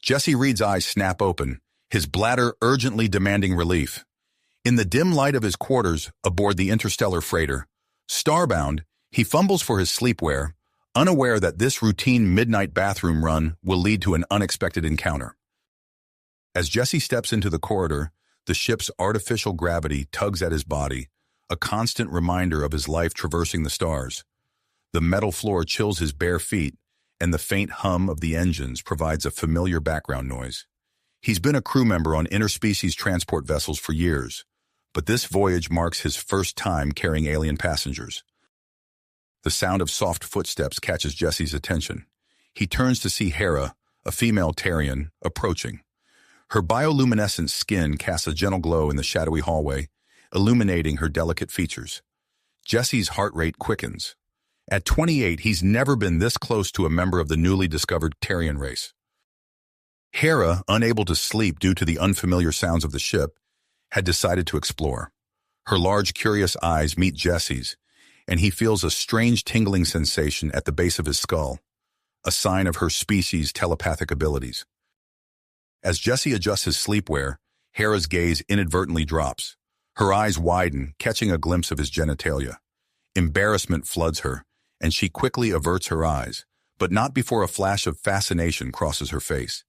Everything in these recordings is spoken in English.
Jesse Reed's eyes snap open, his bladder urgently demanding relief. In the dim light of his quarters aboard the interstellar freighter, starbound, he fumbles for his sleepwear, unaware that this routine midnight bathroom run will lead to an unexpected encounter. As Jesse steps into the corridor, the ship's artificial gravity tugs at his body, a constant reminder of his life traversing the stars. The metal floor chills his bare feet, and the faint hum of the engines provides a familiar background noise. He's been a crew member on interspecies transport vessels for years, but this voyage marks his first time carrying alien passengers. The sound of soft footsteps catches Jesse's attention. He turns to see Hera, a female Tarian, approaching. Her bioluminescent skin casts a gentle glow in the shadowy hallway, illuminating her delicate features. Jesse's heart rate quickens. At 28, he's never been this close to a member of the newly discovered Tarian race. Hera, unable to sleep due to the unfamiliar sounds of the ship, had decided to explore. Her large, curious eyes meet Jesse's, and he feels a strange tingling sensation at the base of his skull, a sign of her species' telepathic abilities. As Jesse adjusts his sleepwear, Hera's gaze inadvertently drops. Her eyes widen, catching a glimpse of his genitalia. Embarrassment floods her, and she quickly averts her eyes, but not before a flash of fascination crosses her face.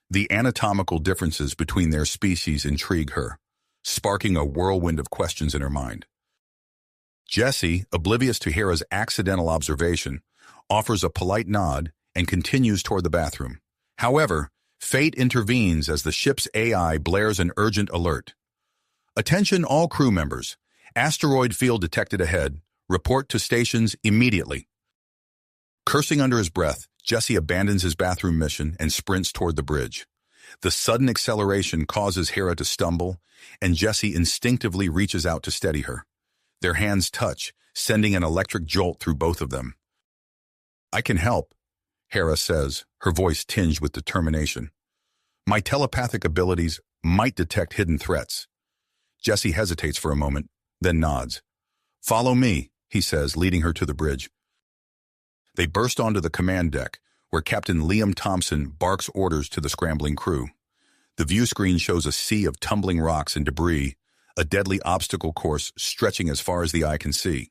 The anatomical differences between their species intrigue her, sparking a whirlwind of questions in her mind. Jesse, oblivious to Hera's accidental observation, offers a polite nod and continues toward the bathroom. However, fate intervenes as the ship's AI blares an urgent alert. Attention all crew members. Asteroid field detected ahead. Report to stations immediately. Cursing under his breath, Jesse abandons his bathroom mission and sprints toward the bridge. The sudden acceleration causes Hera to stumble, and Jesse instinctively reaches out to steady her. Their hands touch, sending an electric jolt through both of them. "I can help," Hera says, her voice tinged with determination. "My telepathic abilities might detect hidden threats." Jesse hesitates for a moment, then nods. "Follow me," he says, leading her to the bridge. They burst onto the command deck, where Captain Liam Thompson barks orders to the scrambling crew. The view screen shows a sea of tumbling rocks and debris, a deadly obstacle course stretching as far as the eye can see.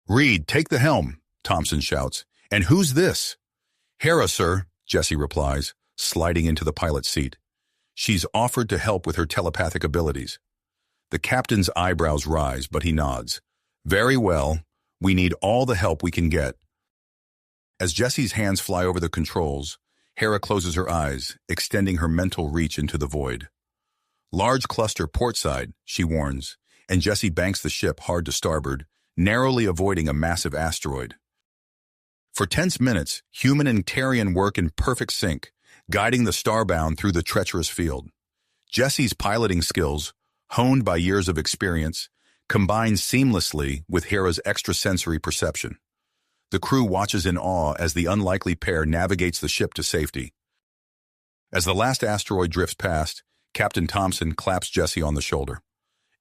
"Reed, take the helm," Thompson shouts. "And who's this?" "Hera, sir," Jesse replies, sliding into the pilot's seat. She's offered to help with her telepathic abilities. The captain's eyebrows rise, but he nods. "Very well. We need all the help we can get." As Jesse's hands fly over the controls, Hera closes her eyes, extending her mental reach into the void. "Large cluster portside," she warns, and Jesse banks the ship hard to starboard, narrowly avoiding a massive asteroid. For tense minutes, human and Tarian work in perfect sync, guiding the starbound through the treacherous field. Jesse's piloting skills, honed by years of experience, combine seamlessly with Hera's extrasensory perception. The crew watches in awe as the unlikely pair navigates the ship to safety. As the last asteroid drifts past, Captain Thompson claps Jesse on the shoulder.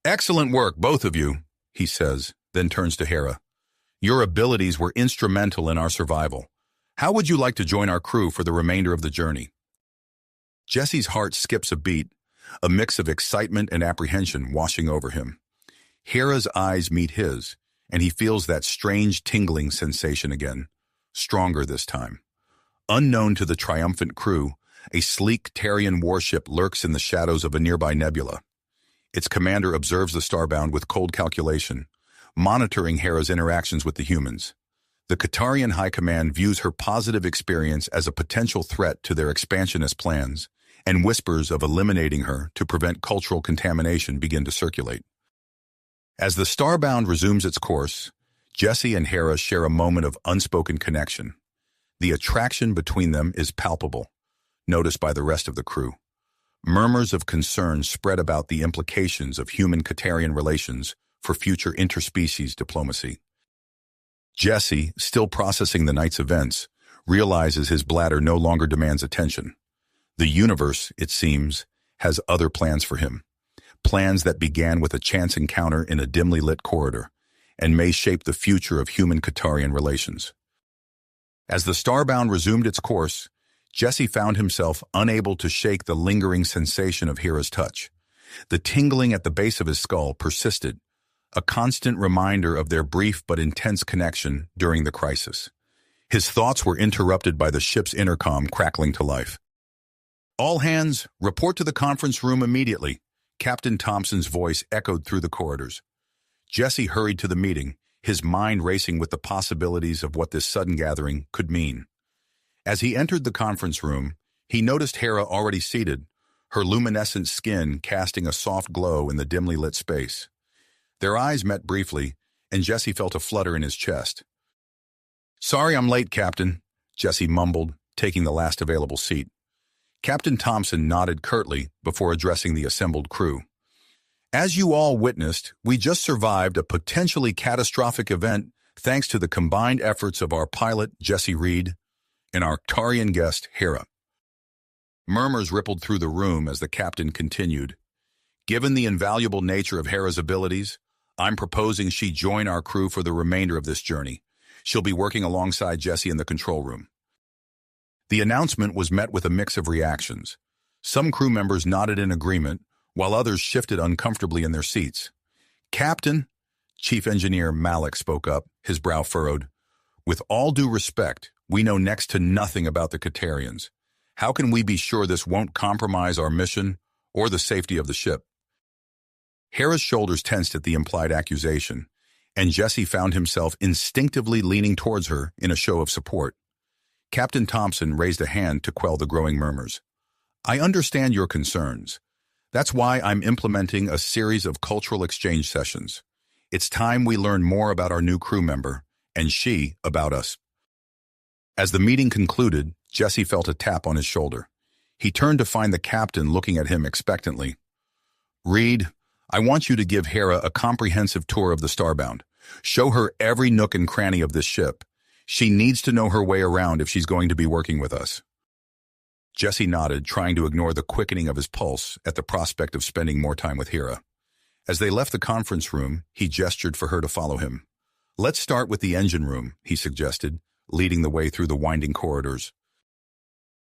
"Excellent work, both of you," he says, then turns to Hera. "Your abilities were instrumental in our survival. How would you like to join our crew for the remainder of the journey?" Jesse's heart skips a beat, a mix of excitement and apprehension washing over him. Hera's eyes meet his, and he feels that strange tingling sensation again, stronger this time. Unknown to the triumphant crew, a sleek Tarian warship lurks in the shadows of a nearby nebula. Its commander observes the starbound with cold calculation, monitoring Hera's interactions with the humans. The Qatarian High Command views her positive experience as a potential threat to their expansionist plans, and whispers of eliminating her to prevent cultural contamination begin to circulate. As the starbound resumes its course, Jesse and Hera share a moment of unspoken connection. The attraction between them is palpable, noticed by the rest of the crew. Murmurs of concern spread about the implications of human-Qatarian relations for future interspecies diplomacy. Jesse, still processing the night's events, realizes his bladder no longer demands attention. The universe, it seems, has other plans for him. Plans that began with a chance encounter in a dimly lit corridor, and may shape the future of human-Qatarian relations. As the starbound resumed its course, Jesse found himself unable to shake the lingering sensation of Hera's touch. The tingling at the base of his skull persisted, a constant reminder of their brief but intense connection during the crisis. His thoughts were interrupted by the ship's intercom crackling to life. "All hands, report to the conference room immediately," Captain Thompson's voice echoed through the corridors. Jesse hurried to the meeting, his mind racing with the possibilities of what this sudden gathering could mean. As he entered the conference room, he noticed Hera already seated, her luminescent skin casting a soft glow in the dimly lit space. Their eyes met briefly, and Jesse felt a flutter in his chest. "Sorry I'm late, Captain," Jesse mumbled, taking the last available seat. Captain Thompson nodded curtly before addressing the assembled crew. "As you all witnessed, we just survived a potentially catastrophic event thanks to the combined efforts of our pilot, Jesse Reed, and our Tarian guest, Hera." Murmurs rippled through the room as the captain continued. "Given the invaluable nature of Hera's abilities, I'm proposing she join our crew for the remainder of this journey. She'll be working alongside Jesse in the control room." The announcement was met with a mix of reactions. Some crew members nodded in agreement, while others shifted uncomfortably in their seats. "Captain," Chief Engineer Malik spoke up, his brow furrowed, "with all due respect, we know next to nothing about the Catarians. How can we be sure this won't compromise our mission or the safety of the ship?" Hera's shoulders tensed at the implied accusation, and Jesse found himself instinctively leaning towards her in a show of support. Captain Thompson raised a hand to quell the growing murmurs. "I understand your concerns. That's why I'm implementing a series of cultural exchange sessions. It's time we learn more about our new crew member, and she about us." As the meeting concluded, Jesse felt a tap on his shoulder. He turned to find the captain looking at him expectantly. "Reed, I want you to give Hera a comprehensive tour of the Starbound. Show her every nook and cranny of this ship. She needs to know her way around if she's going to be working with us." Jesse nodded, trying to ignore the quickening of his pulse at the prospect of spending more time with Hera. As they left the conference room, he gestured for her to follow him. "Let's start with the engine room," he suggested, leading the way through the winding corridors.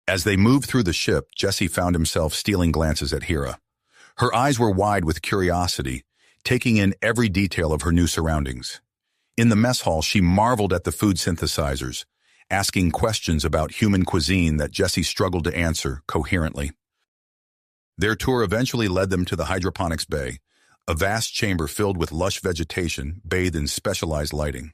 As they moved through the ship, Jesse found himself stealing glances at Hera. Her eyes were wide with curiosity, taking in every detail of her new surroundings. In the mess hall, she marveled at the food synthesizers, asking questions about human cuisine that Jesse struggled to answer coherently. Their tour eventually led them to the hydroponics bay, a vast chamber filled with lush vegetation bathed in specialized lighting.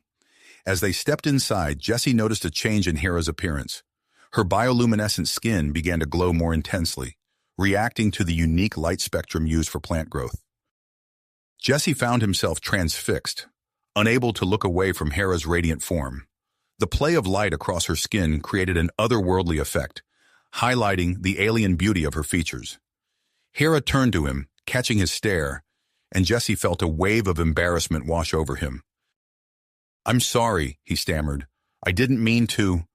As they stepped inside, Jesse noticed a change in Hera's appearance. Her bioluminescent skin began to glow more intensely, reacting to the unique light spectrum used for plant growth. Jesse found himself transfixed, unable to look away from Hera's radiant form. The play of light across her skin created an otherworldly effect, highlighting the alien beauty of her features. Hera turned to him, catching his stare, and Jesse felt a wave of embarrassment wash over him. "I'm sorry," he stammered. "I didn't mean to."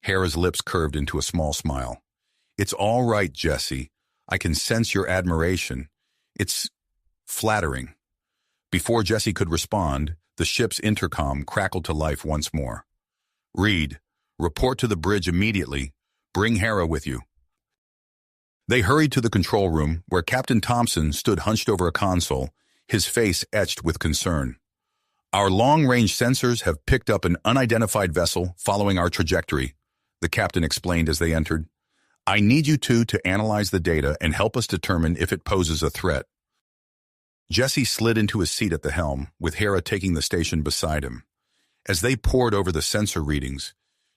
Hera's lips curved into a small smile. "It's all right, Jesse. I can sense your admiration. It's flattering." Before Jesse could respond, the ship's intercom crackled to life once more. "Reed, report to the bridge immediately. Bring Hera with you." They hurried to the control room, where Captain Thompson stood hunched over a console, his face etched with concern. "Our long-range sensors have picked up an unidentified vessel following our trajectory," the captain explained as they entered. "I need you two to analyze the data and help us determine if it poses a threat." Jesse slid into his seat at the helm, with Hera taking the station beside him. As they pored over the sensor readings,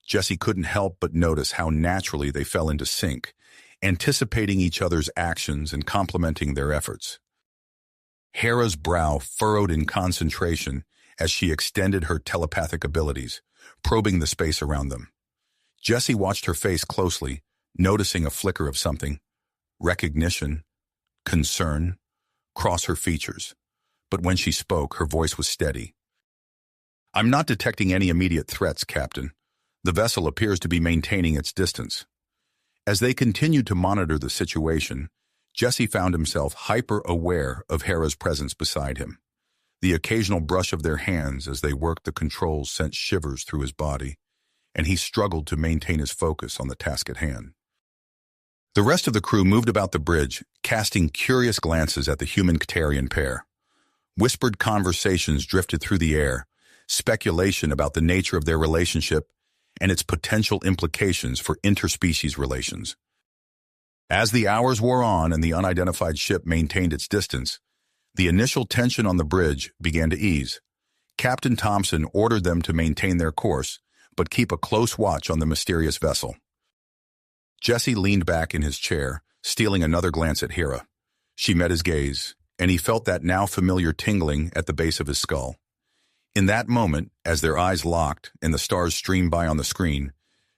Jesse couldn't help but notice how naturally they fell into sync, anticipating each other's actions and complementing their efforts. Hera's brow furrowed in concentration as she extended her telepathic abilities, probing the space around them. Jesse watched her face closely, noticing a flicker of something, recognition, concern, cross her features. But when she spoke, her voice was steady. "I'm not detecting any immediate threats, Captain. The vessel appears to be maintaining its distance." As they continued to monitor the situation, Jesse found himself hyper-aware of Hera's presence beside him. The occasional brush of their hands as they worked the controls sent shivers through his body. and he struggled to maintain his focus on the task at hand. The rest of the crew moved about the bridge, casting curious glances at the human Catarian pair. Whispered conversations drifted through the air, speculation about the nature of their relationship and its potential implications for interspecies relations. As the hours wore on and the unidentified ship maintained its distance, the initial tension on the bridge began to ease. Captain Thompson ordered them to maintain their course, but keep a close watch on the mysterious vessel. Jesse leaned back in his chair, stealing another glance at Hera. She met his gaze, and he felt that now familiar tingling at the base of his skull. In that moment, as their eyes locked and the stars streamed by on the screen,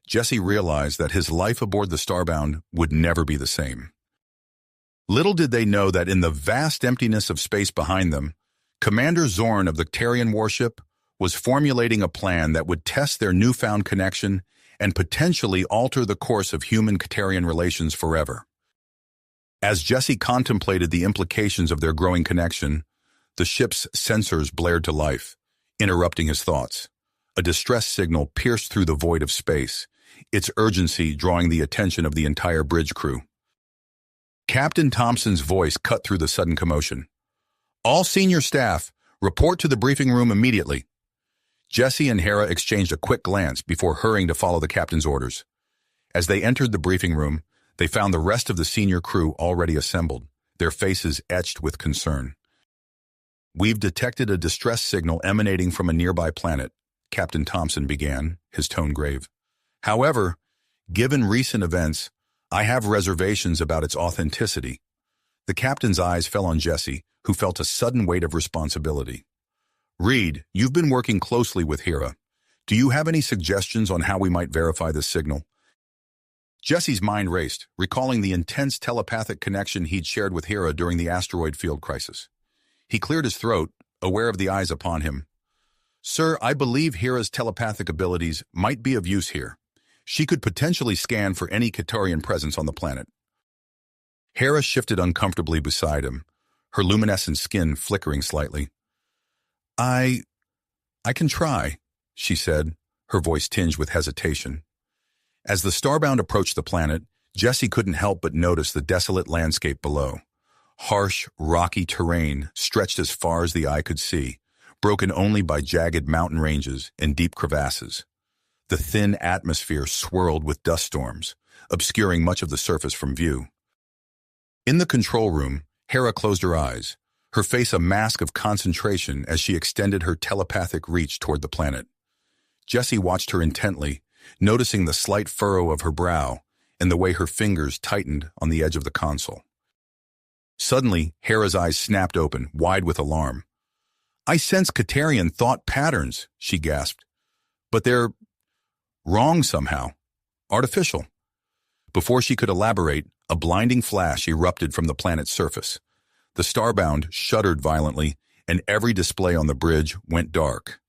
Jesse realized that his life aboard the Starbound would never be the same. Little did they know that in the vast emptiness of space behind them, Commander Zorn of the Catarian warship was formulating a plan that would test their newfound connection and potentially alter the course of human-Catarian relations forever. As Jesse contemplated the implications of their growing connection, the ship's sensors blared to life, interrupting his thoughts. A distress signal pierced through the void of space, its urgency drawing the attention of the entire bridge crew. Captain Thompson's voice cut through the sudden commotion. "All senior staff, report to the briefing room immediately." Jesse and Hera exchanged a quick glance before hurrying to follow the captain's orders. As they entered the briefing room, they found the rest of the senior crew already assembled, their faces etched with concern. "We've detected a distress signal emanating from a nearby planet," Captain Thompson began, his tone grave. "However, given recent events, I have reservations about its authenticity." The captain's eyes fell on Jesse, who felt a sudden weight of responsibility. "Reed, you've been working closely with Hera. Do you have any suggestions on how we might verify this signal?" Jesse's mind raced, recalling the intense telepathic connection he'd shared with Hera during the asteroid field crisis. He cleared his throat, aware of the eyes upon him. "Sir, I believe Hera's telepathic abilities might be of use here. She could potentially scan for any Catarian presence on the planet." Hera shifted uncomfortably beside him, her luminescent skin flickering slightly. I can try," she said, her voice tinged with hesitation. As the Starbound approached the planet, Jesse couldn't help but notice the desolate landscape below. Harsh, rocky terrain stretched as far as the eye could see, broken only by jagged mountain ranges and deep crevasses. The thin atmosphere swirled with dust storms, obscuring much of the surface from view. In the control room, Hera closed her eyes, her face a mask of concentration as she extended her telepathic reach toward the planet. Jesse watched her intently, noticing the slight furrow of her brow and the way her fingers tightened on the edge of the console. Suddenly, Hera's eyes snapped open, wide with alarm. "I sense Catarian thought patterns," she gasped. "But they're wrong somehow. Artificial." Before she could elaborate, a blinding flash erupted from the planet's surface. The Starbound shuddered violently, and every display on the bridge went dark.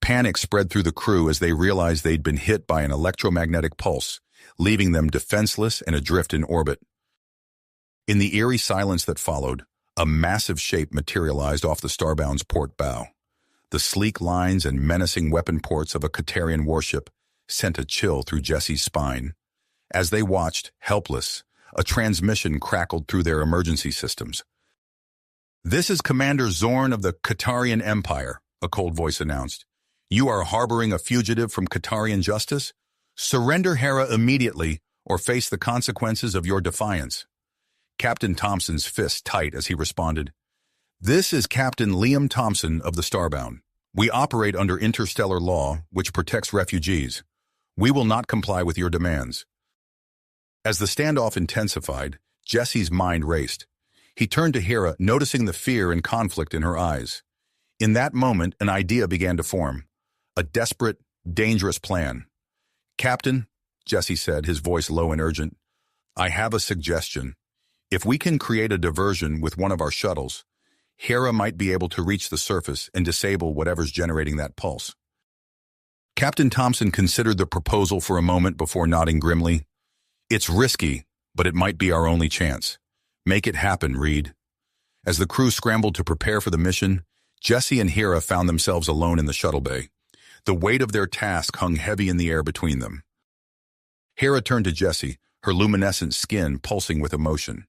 Panic spread through the crew as they realized they'd been hit by an electromagnetic pulse, leaving them defenseless and adrift in orbit. In the eerie silence that followed, a massive shape materialized off the Starbound's port bow. The sleek lines and menacing weapon ports of a Catarian warship sent a chill through Jesse's spine. As they watched, helpless, a transmission crackled through their emergency systems. "This is Commander Zorn of the Catarian Empire," a cold voice announced. "You are harboring a fugitive from Catarian justice? Surrender Hera immediately or face the consequences of your defiance." Captain Thompson's fist tight as he responded. "This is Captain Liam Thompson of the Starbound. We operate under interstellar law, which protects refugees. We will not comply with your demands." As the standoff intensified, Jesse's mind raced. He turned to Hera, noticing the fear and conflict in her eyes. In that moment, an idea began to form. A desperate, dangerous plan. "Captain," Jesse said, his voice low and urgent, "I have a suggestion. If we can create a diversion with one of our shuttles, Hera might be able to reach the surface and disable whatever's generating that pulse." Captain Thompson considered the proposal for a moment before nodding grimly. "It's risky, but it might be our only chance. Make it happen, Reed." As the crew scrambled to prepare for the mission, Jesse and Hera found themselves alone in the shuttle bay. The weight of their task hung heavy in the air between them. Hera turned to Jesse, her luminescent skin pulsing with emotion.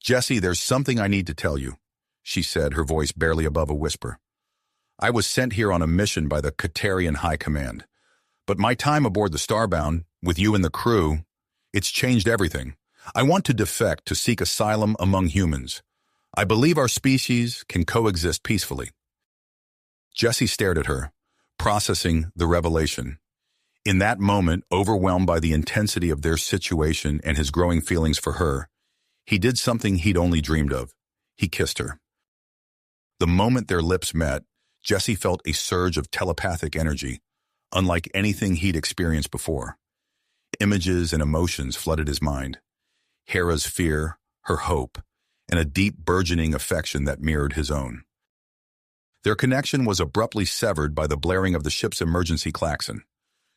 "Jesse, there's something I need to tell you," she said, her voice barely above a whisper. "I was sent here on a mission by the Katarian High Command. But my time aboard the Starbound, with you and the crew, it's changed everything. I want to defect to seek asylum among humans. I believe our species can coexist peacefully." Jesse stared at her, processing the revelation. In that moment, overwhelmed by the intensity of their situation and his growing feelings for her, he did something he'd only dreamed of. He kissed her. The moment their lips met, Jesse felt a surge of telepathic energy, unlike anything he'd experienced before. Images and emotions flooded his mind. Hera's fear, her hope, and a deep burgeoning affection that mirrored his own. Their connection was abruptly severed by the blaring of the ship's emergency klaxon.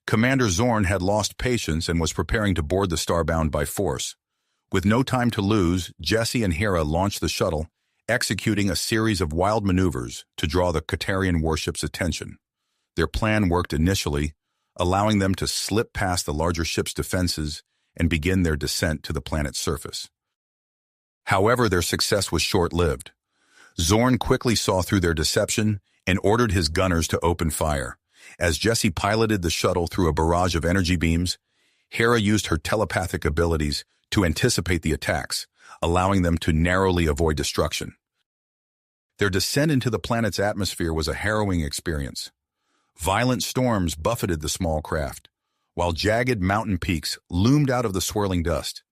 Commander Zorn had lost patience and was preparing to board the Starbound by force. With no time to lose, Jesse and Hera launched the shuttle, executing a series of wild maneuvers to draw the Katarian warship's attention. Their plan worked initially, allowing them to slip past the larger ship's defenses and begin their descent to the planet's surface. However, their success was short-lived. Zorn quickly saw through their deception and ordered his gunners to open fire. As Jesse piloted the shuttle through a barrage of energy beams, Hera used her telepathic abilities to anticipate the attacks, allowing them to narrowly avoid destruction. Their descent into the planet's atmosphere was a harrowing experience. Violent storms buffeted the small craft, while jagged mountain peaks loomed out of the swirling dust.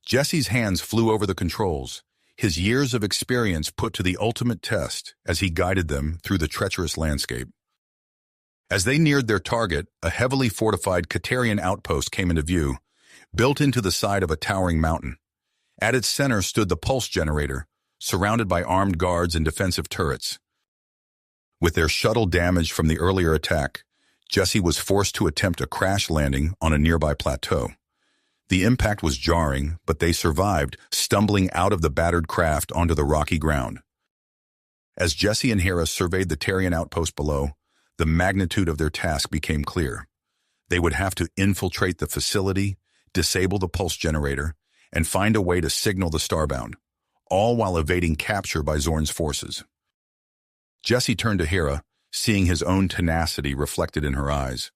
Jesse's hands flew over the controls, his years of experience put to the ultimate test as he guided them through the treacherous landscape. As they neared their target, a heavily fortified Katarian outpost came into view, built into the side of a towering mountain. At its center stood the pulse generator, surrounded by armed guards and defensive turrets. With their shuttle damaged from the earlier attack, Jesse was forced to attempt a crash landing on a nearby plateau. The impact was jarring, but they survived, stumbling out of the battered craft onto the rocky ground. As Jesse and Hera surveyed the Tarian outpost below, the magnitude of their task became clear. They would have to infiltrate the facility, disable the pulse generator, and find a way to signal the Starbound, all while evading capture by Zorn's forces. Jesse turned to Hera, seeing his own tenacity reflected in her eyes.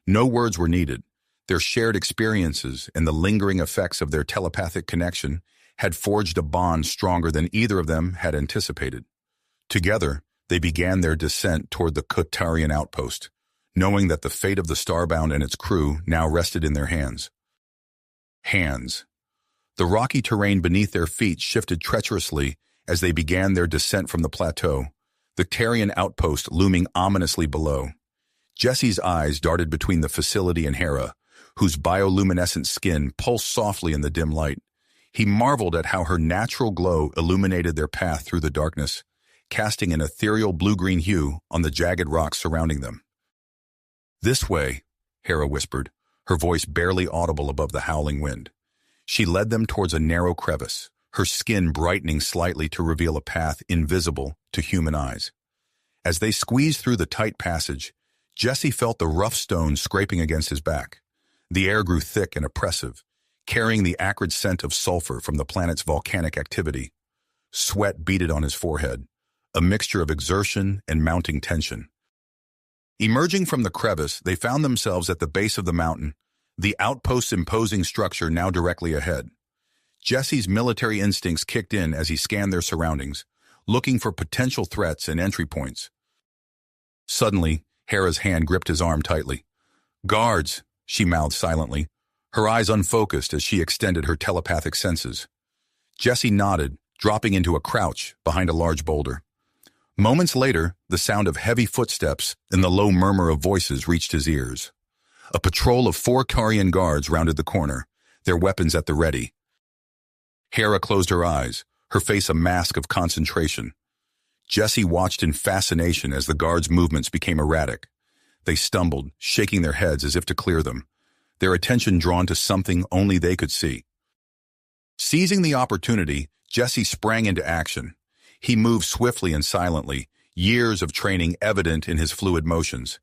No words were needed. Their shared experiences and the lingering effects of their telepathic connection had forged a bond stronger than either of them had anticipated. Together, they began their descent toward the Katarian outpost, knowing that the fate of the Starbound and its crew now rested in their hands. The rocky terrain beneath their feet shifted treacherously as they began their descent from the plateau, the Tarian outpost looming ominously below. Jesse's eyes darted between the facility and Hera, whose bioluminescent skin pulsed softly in the dim light. He marveled at how her natural glow illuminated their path through the darkness, casting an ethereal blue-green hue on the jagged rocks surrounding them. "This way," Hera whispered, her voice barely audible above the howling wind. She led them towards a narrow crevice, her skin brightening slightly to reveal a path invisible to human eyes. As they squeezed through the tight passage, Jesse felt the rough stones scraping against his back. The air grew thick and oppressive, carrying the acrid scent of sulfur from the planet's volcanic activity. Sweat beaded on his forehead, a mixture of exertion and mounting tension. Emerging from the crevice, they found themselves at the base of the mountain, the outpost's imposing structure now directly ahead. Jesse's military instincts kicked in as he scanned their surroundings, looking for potential threats and entry points. Suddenly, Hera's hand gripped his arm tightly. "Guards," she mouthed silently, her eyes unfocused as she extended her telepathic senses. Jesse nodded, dropping into a crouch behind a large boulder. Moments later, the sound of heavy footsteps and the low murmur of voices reached his ears. A patrol of 4 Karian guards rounded the corner, their weapons at the ready. Hera closed her eyes, her face a mask of concentration. Jesse watched in fascination as the guards' movements became erratic. They stumbled, shaking their heads as if to clear them, their attention drawn to something only they could see. Seizing the opportunity, Jesse sprang into action. He moved swiftly and silently, years of training evident in his fluid motions.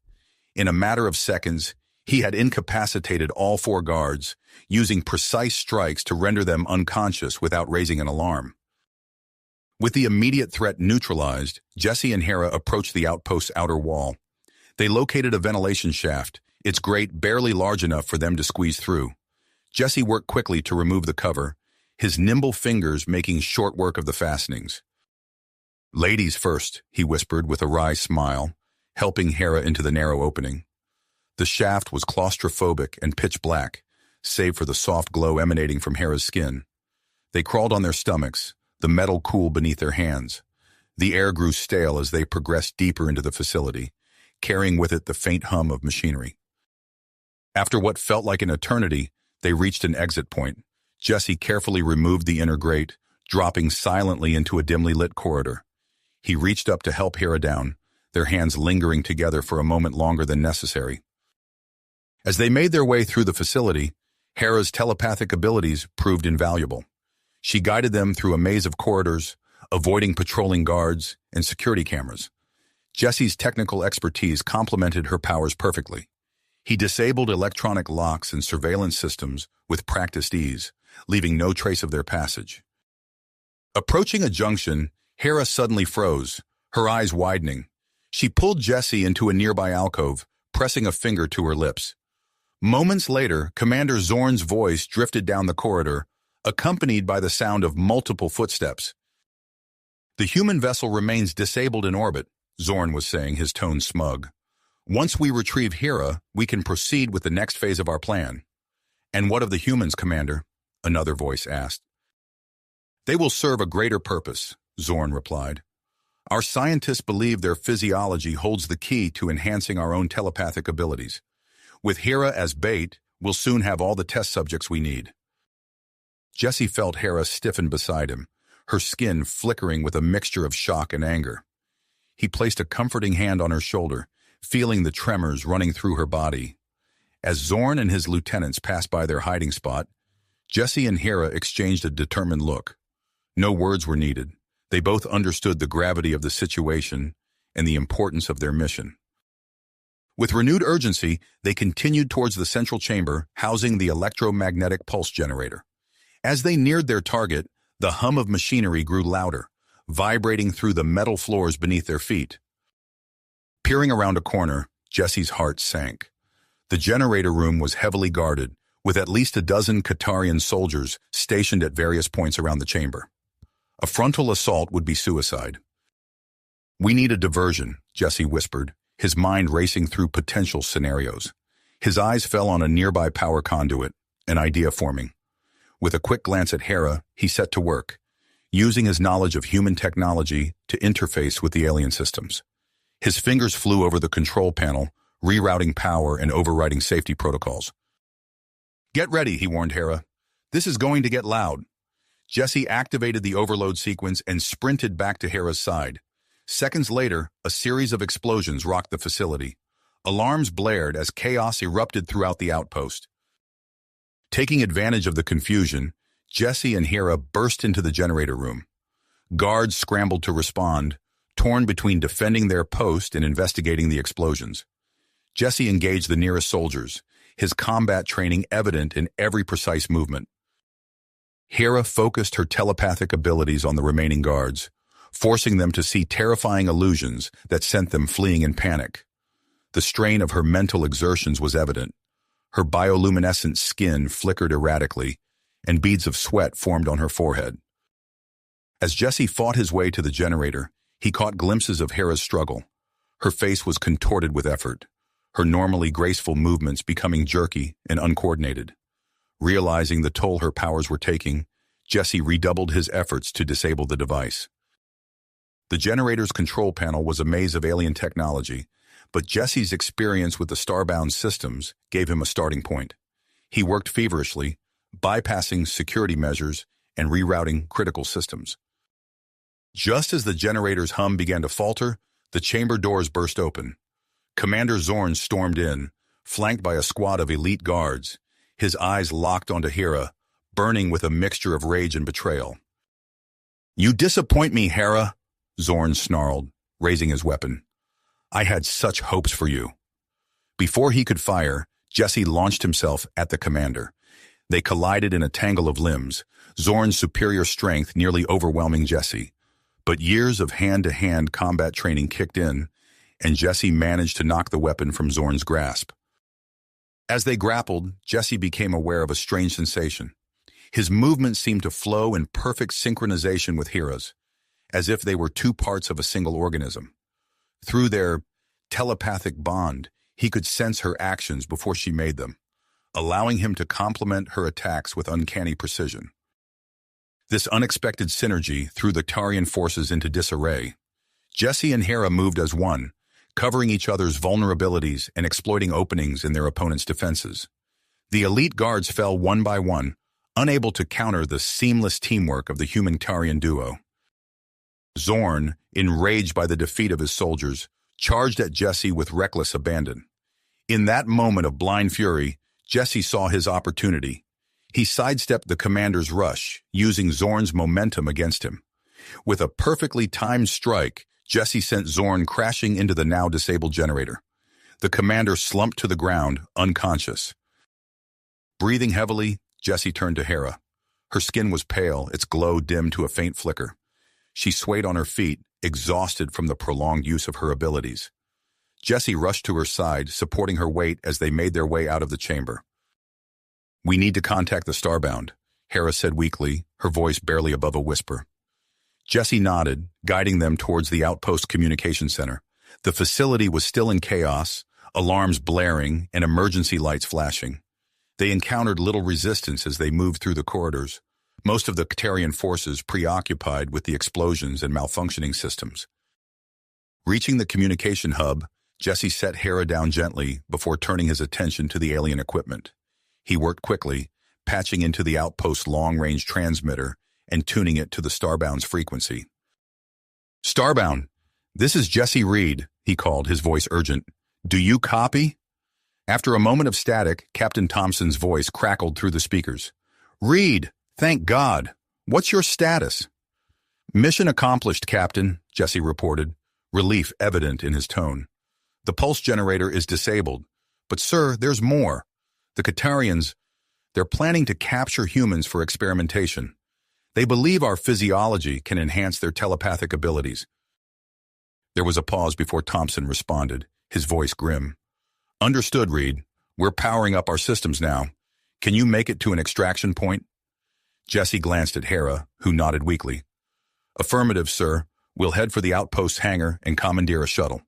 In a matter of seconds, he had incapacitated all 4 guards, using precise strikes to render them unconscious without raising an alarm. With the immediate threat neutralized, Jesse and Hera approached the outpost's outer wall. They located a ventilation shaft, its grate barely large enough for them to squeeze through. Jesse worked quickly to remove the cover, his nimble fingers making short work of the fastenings. "Ladies first," he whispered with a wry smile, helping Hera into the narrow opening. The shaft was claustrophobic and pitch black, save for the soft glow emanating from Hera's skin. They crawled on their stomachs, the metal cool beneath their hands. The air grew stale as they progressed deeper into the facility, carrying with it the faint hum of machinery. After what felt like an eternity, they reached an exit point. Jesse carefully removed the inner grate, dropping silently into a dimly lit corridor. He reached up to help Hera down, their hands lingering together for a moment longer than necessary. As they made their way through the facility, Hera's telepathic abilities proved invaluable. She guided them through a maze of corridors, avoiding patrolling guards and security cameras. Jesse's technical expertise complemented her powers perfectly. He disabled electronic locks and surveillance systems with practiced ease, leaving no trace of their passage. Approaching a junction, Hera suddenly froze, her eyes widening. She pulled Jesse into a nearby alcove, pressing a finger to her lips. Moments later, Commander Zorn's voice drifted down the corridor, accompanied by the sound of multiple footsteps. "The human vessel remains disabled in orbit," Zorn was saying, his tone smug. "Once we retrieve Hera, we can proceed with the next phase of our plan." "And what of the humans, Commander?" another voice asked. "They will serve a greater purpose," Zorn replied. "Our scientists believe their physiology holds the key to enhancing our own telepathic abilities. With Hera as bait, we'll soon have all the test subjects we need." Jesse felt Hera stiffen beside him, her skin flickering with a mixture of shock and anger. He placed a comforting hand on her shoulder, feeling the tremors running through her body. As Zorn and his lieutenants passed by their hiding spot, Jesse and Hera exchanged a determined look. No words were needed. They both understood the gravity of the situation and the importance of their mission. With renewed urgency, they continued towards the central chamber, housing the electromagnetic pulse generator. As they neared their target, the hum of machinery grew louder, vibrating through the metal floors beneath their feet. Peering around a corner, Jesse's heart sank. The generator room was heavily guarded, with at least a dozen Qatarian soldiers stationed at various points around the chamber. A frontal assault would be suicide. "We need a diversion," Jesse whispered, his mind racing through potential scenarios. His eyes fell on a nearby power conduit, an idea forming. With a quick glance at Hera, he set to work, using his knowledge of human technology to interface with the alien systems. His fingers flew over the control panel, rerouting power and overriding safety protocols. "Get ready," he warned Hera. "This is going to get loud." Jesse activated the overload sequence and sprinted back to Hera's side. Seconds later, a series of explosions rocked the facility. Alarms blared as chaos erupted throughout the outpost. Taking advantage of the confusion, Jesse and Hera burst into the generator room. Guards scrambled to respond, torn between defending their post and investigating the explosions. Jesse engaged the nearest soldiers, his combat training evident in every precise movement. Hera focused her telepathic abilities on the remaining guards, forcing them to see terrifying illusions that sent them fleeing in panic. The strain of her mental exertions was evident. Her bioluminescent skin flickered erratically, and beads of sweat formed on her forehead. As Jesse fought his way to the generator, he caught glimpses of Hera's struggle. Her face was contorted with effort, her normally graceful movements becoming jerky and uncoordinated. Realizing the toll her powers were taking, Jesse redoubled his efforts to disable the device. The generator's control panel was a maze of alien technology, but Jesse's experience with the starbound systems gave him a starting point. He worked feverishly, bypassing security measures and rerouting critical systems. Just as the generator's hum began to falter, the chamber doors burst open. Commander Zorn stormed in, flanked by a squad of elite guards, his eyes locked onto Hera, burning with a mixture of rage and betrayal. "You disappoint me, Hera," Zorn snarled, raising his weapon. "I had such hopes for you." Before he could fire, Jesse launched himself at the commander. They collided in a tangle of limbs, Zorn's superior strength nearly overwhelming Jesse. But years of hand-to-hand combat training kicked in, and Jesse managed to knock the weapon from Zorn's grasp. As they grappled, Jesse became aware of a strange sensation. His movements seemed to flow in perfect synchronization with Hera's, as if they were two parts of a single organism. Through their telepathic bond, he could sense her actions before she made them, allowing him to complement her attacks with uncanny precision. This unexpected synergy threw the Tarian forces into disarray. Jesse and Hera moved as one, covering each other's vulnerabilities and exploiting openings in their opponent's defenses. The elite guards fell one by one, unable to counter the seamless teamwork of the human-Tarian duo. Zorn, enraged by the defeat of his soldiers, charged at Jesse with reckless abandon. In that moment of blind fury, Jesse saw his opportunity. He sidestepped the commander's rush, using Zorn's momentum against him. With a perfectly timed strike, Jesse sent Zorn crashing into the now-disabled generator. The commander slumped to the ground, unconscious. Breathing heavily, Jesse turned to Hera. Her skin was pale, its glow dimmed to a faint flicker. She swayed on her feet, exhausted from the prolonged use of her abilities. Jesse rushed to her side, supporting her weight as they made their way out of the chamber. "We need to contact the Starbound," Hera said weakly, her voice barely above a whisper. Jesse nodded, guiding them towards the outpost communication center. The facility was still in chaos, alarms blaring and emergency lights flashing. They encountered little resistance as they moved through the corridors, most of the Qatarian forces preoccupied with the explosions and malfunctioning systems. Reaching the communication hub, Jesse set Hera down gently before turning his attention to the alien equipment. He worked quickly, patching into the outpost's long-range transmitter and tuning it to the Starbound's frequency. "Starbound, this is Jesse Reed," he called, his voice urgent. "Do you copy?" After a moment of static, Captain Thompson's voice crackled through the speakers. "Reed, thank God. What's your status?" "Mission accomplished, Captain," Jesse reported, relief evident in his tone. "The pulse generator is disabled. But, sir, there's more. The Qatarians, they're planning to capture humans for experimentation. They believe our physiology can enhance their telepathic abilities." There was a pause before Thompson responded, his voice grim. "Understood, Reed. We're powering up our systems now. Can you make it to an extraction point?" Jesse glanced at Hera, who nodded weakly. "Affirmative, sir. We'll head for the outpost hangar and commandeer a shuttle."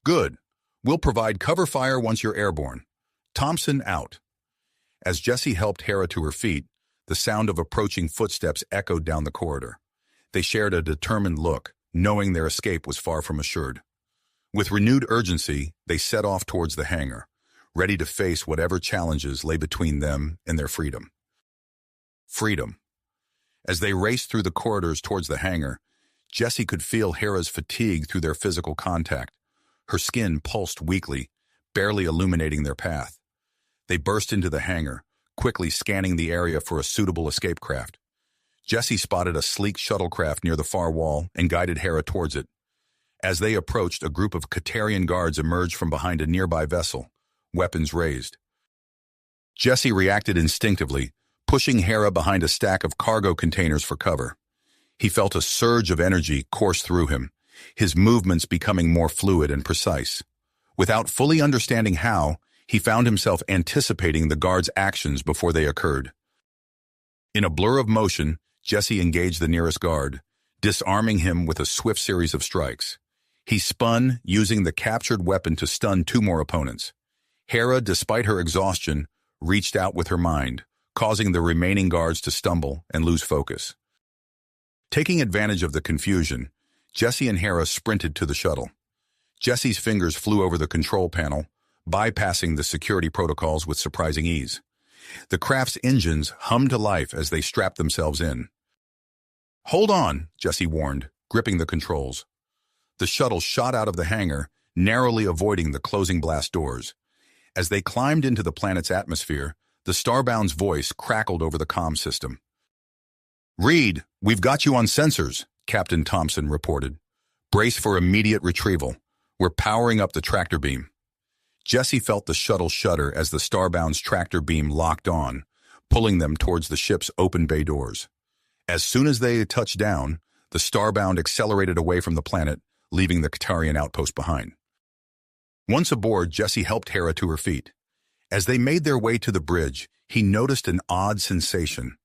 "Good. We'll provide cover fire once you're airborne. Thompson out." As Jesse helped Hera to her feet, the sound of approaching footsteps echoed down the corridor. They shared a determined look, knowing their escape was far from assured. With renewed urgency, they set off towards the hangar, ready to face whatever challenges lay between them and their freedom. Freedom. As they raced through the corridors towards the hangar, Jesse could feel Hera's fatigue through their physical contact. Her skin pulsed weakly, barely illuminating their path. They burst into the hangar, quickly scanning the area for a suitable escape craft. Jesse spotted a sleek shuttlecraft near the far wall and guided Hera towards it. As they approached, a group of Qatarian guards emerged from behind a nearby vessel, weapons raised. Jesse reacted instinctively, pushing Hera behind a stack of cargo containers for cover. He felt a surge of energy course through him, his movements becoming more fluid and precise. Without fully understanding how, he found himself anticipating the guards' actions before they occurred. In a blur of motion, Jesse engaged the nearest guard, disarming him with a swift series of strikes. He spun, using the captured weapon to stun two more opponents. Hera, despite her exhaustion, reached out with her mind, causing the remaining guards to stumble and lose focus. Taking advantage of the confusion, Jesse and Hera sprinted to the shuttle. Jesse's fingers flew over the control panel, bypassing the security protocols with surprising ease. The craft's engines hummed to life as they strapped themselves in. "Hold on," Jesse warned, gripping the controls. The shuttle shot out of the hangar, narrowly avoiding the closing blast doors. As they climbed into the planet's atmosphere, the Starbound's voice crackled over the comm system. "Reed, we've got you on sensors," Captain Thompson reported. "Brace for immediate retrieval. We're powering up the tractor beam." Jesse felt the shuttle shudder as the Starbound's tractor beam locked on, pulling them towards the ship's open bay doors. As soon as they touched down, the Starbound accelerated away from the planet, leaving the Qatarian outpost behind. Once aboard, Jesse helped Hera to her feet. As they made their way to the bridge, he noticed an odd sensation.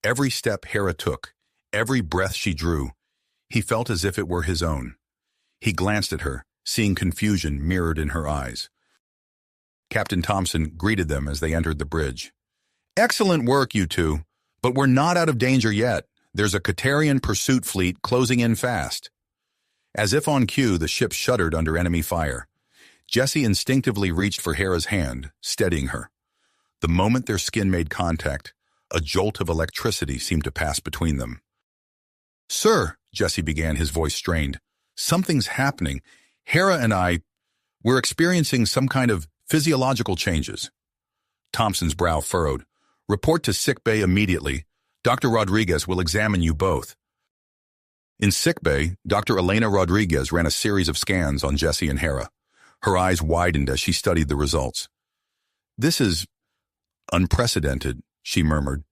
Every step Hera took, every breath she drew, he felt as if it were his own. He glanced at her, seeing confusion mirrored in her eyes. Captain Thompson greeted them as they entered the bridge. "Excellent work, you two, but we're not out of danger yet. There's a Qatarian pursuit fleet closing in fast." As if on cue, the ship shuddered under enemy fire. Jesse instinctively reached for Hera's hand, steadying her. The moment their skin made contact, a jolt of electricity seemed to pass between them. "Sir," Jesse began, his voice strained, "something's happening. Hera and we're experiencing some kind of physiological changes." Thompson's brow furrowed. "Report to sickbay immediately. Dr. Rodriguez will examine you both." In sickbay, Dr. Elena Rodriguez ran a series of scans on Jesse and Hera. Her eyes widened as she studied the results. "This is unprecedented," she murmured.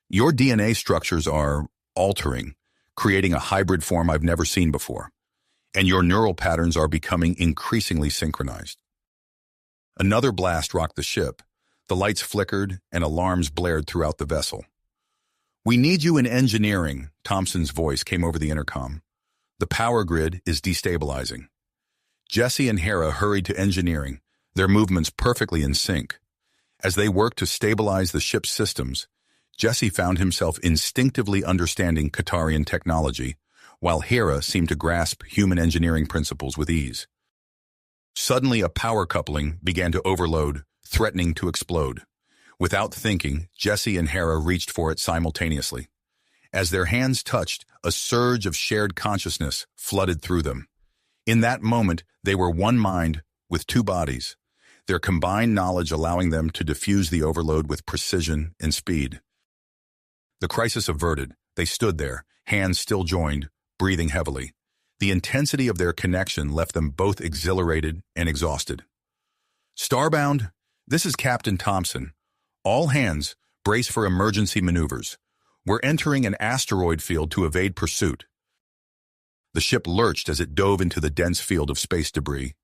"Your DNA structures are altering, creating a hybrid form I've never seen before. And your neural patterns are becoming increasingly synchronized." Another blast rocked the ship. The lights flickered and alarms blared throughout the vessel. "We need you in engineering," Thompson's voice came over the intercom. "The power grid is destabilizing." Jesse and Hera hurried to engineering, their movements perfectly in sync. As they worked to stabilize the ship's systems, Jesse found himself instinctively understanding Qatarian technology, while Hera seemed to grasp human engineering principles with ease. Suddenly, a power coupling began to overload, threatening to explode. Without thinking, Jesse and Hera reached for it simultaneously. As their hands touched, a surge of shared consciousness flooded through them. In that moment, they were one mind with two bodies, their combined knowledge allowing them to diffuse the overload with precision and speed. The crisis averted, they stood there, hands still joined, breathing heavily. The intensity of their connection left them both exhilarated and exhausted. "Starbound, this is Captain Thompson. All hands, brace for emergency maneuvers. We're entering an asteroid field to evade pursuit." The ship lurched as it dove into the dense field of space debris.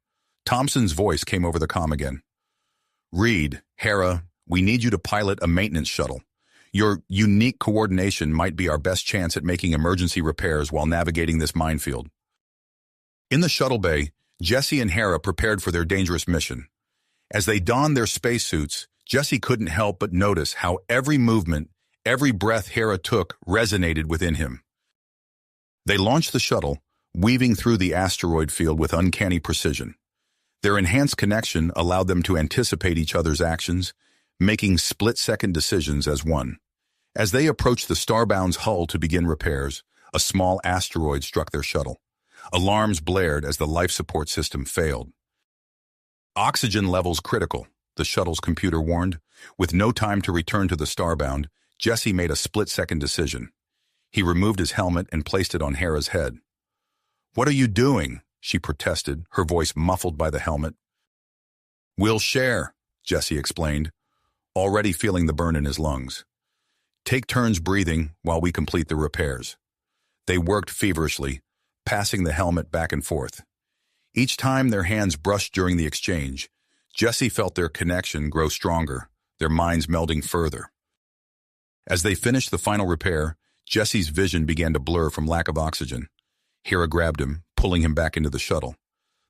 Thompson's voice came over the comm again. "Reed, Hera, we need you to pilot a maintenance shuttle. Your unique coordination might be our best chance at making emergency repairs while navigating this minefield." In the shuttle bay, Jesse and Hera prepared for their dangerous mission. As they donned their spacesuits, Jesse couldn't help but notice how every movement, every breath Hera took resonated within him. They launched the shuttle, weaving through the asteroid field with uncanny precision. Their enhanced connection allowed them to anticipate each other's actions, making split-second decisions as one. As they approached the Starbound's hull to begin repairs, a small asteroid struck their shuttle. Alarms blared as the life support system failed. "Oxygen levels critical," the shuttle's computer warned. With no time to return to the Starbound, Jesse made a split-second decision. He removed his helmet and placed it on Hera's head. "What are you doing?" she protested, her voice muffled by the helmet. "We'll share," Jesse explained, already feeling the burn in his lungs. "Take turns breathing while we complete the repairs." They worked feverishly, passing the helmet back and forth. Each time their hands brushed during the exchange, Jesse felt their connection grow stronger, their minds melding further. As they finished the final repair, Jesse's vision began to blur from lack of oxygen. Hera grabbed him, pulling him back into the shuttle.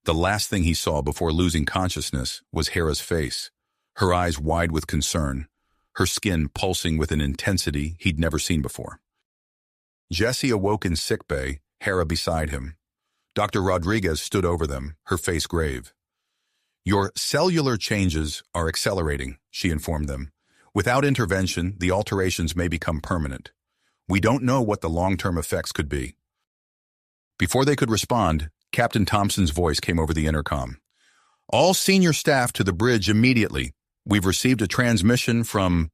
The last thing he saw before losing consciousness was Hera's face, her eyes wide with concern, her skin pulsing with an intensity he'd never seen before. Jesse awoke in sickbay, Hera beside him. Dr. Rodriguez stood over them, her face grave. "Your cellular changes are accelerating," she informed them. "Without intervention, the alterations may become permanent. We don't know what the long-term effects could be." Before they could respond, Captain Thompson's voice came over the intercom. "All senior staff to the bridge immediately. We've received a transmission from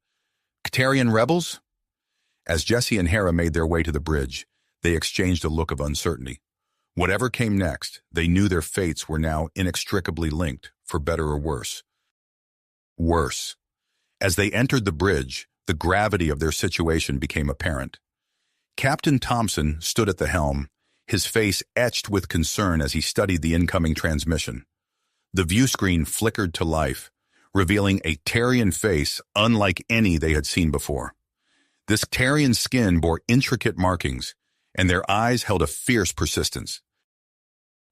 Qatarian rebels." As Jesse and Hera made their way to the bridge, they exchanged a look of uncertainty. Whatever came next, they knew their fates were now inextricably linked for better or worse. Worse. As they entered the bridge, the gravity of their situation became apparent. Captain Thompson stood at the helm, his face etched with concern as he studied the incoming transmission. The view screen flickered to life, revealing a Terrian face unlike any they had seen before. This Terrian skin bore intricate markings, and their eyes held a fierce persistence.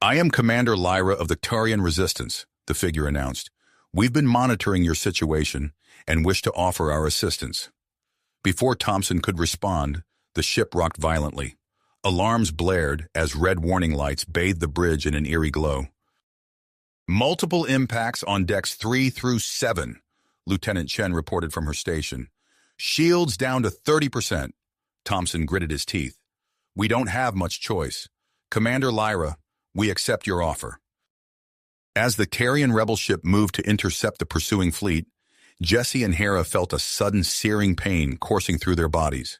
"I am Commander Lyra of the Terrian Resistance," the figure announced. "We've been monitoring your situation and wish to offer our assistance." Before Thompson could respond, the ship rocked violently. Alarms blared as red warning lights bathed the bridge in an eerie glow. "Multiple impacts on decks 3 through 7, Lieutenant Chen reported from her station. "Shields down to 30%. Thompson gritted his teeth. "We don't have much choice. Commander Lyra, we accept your offer." As the Terrian rebel ship moved to intercept the pursuing fleet, Jesse and Hera felt a sudden searing pain coursing through their bodies.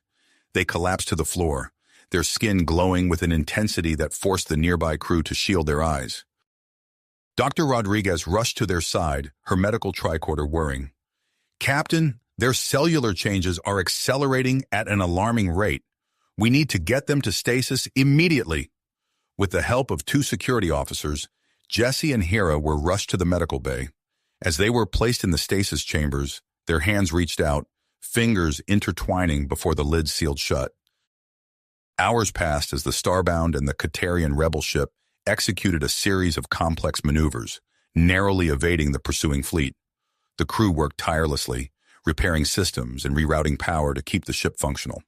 They collapsed to the floor, their skin glowing with an intensity that forced the nearby crew to shield their eyes. Dr. Rodriguez rushed to their side, her medical tricorder whirring. "Captain, their cellular changes are accelerating at an alarming rate. We need to get them to stasis immediately." With the help of 2 security officers, Jesse and Hera were rushed to the medical bay. As they were placed in the stasis chambers, their hands reached out, fingers intertwining before the lids sealed shut. Hours passed as the Starbound and the Catarian rebel ship executed a series of complex maneuvers, narrowly evading the pursuing fleet. The crew worked tirelessly, repairing systems and rerouting power to keep the ship functional.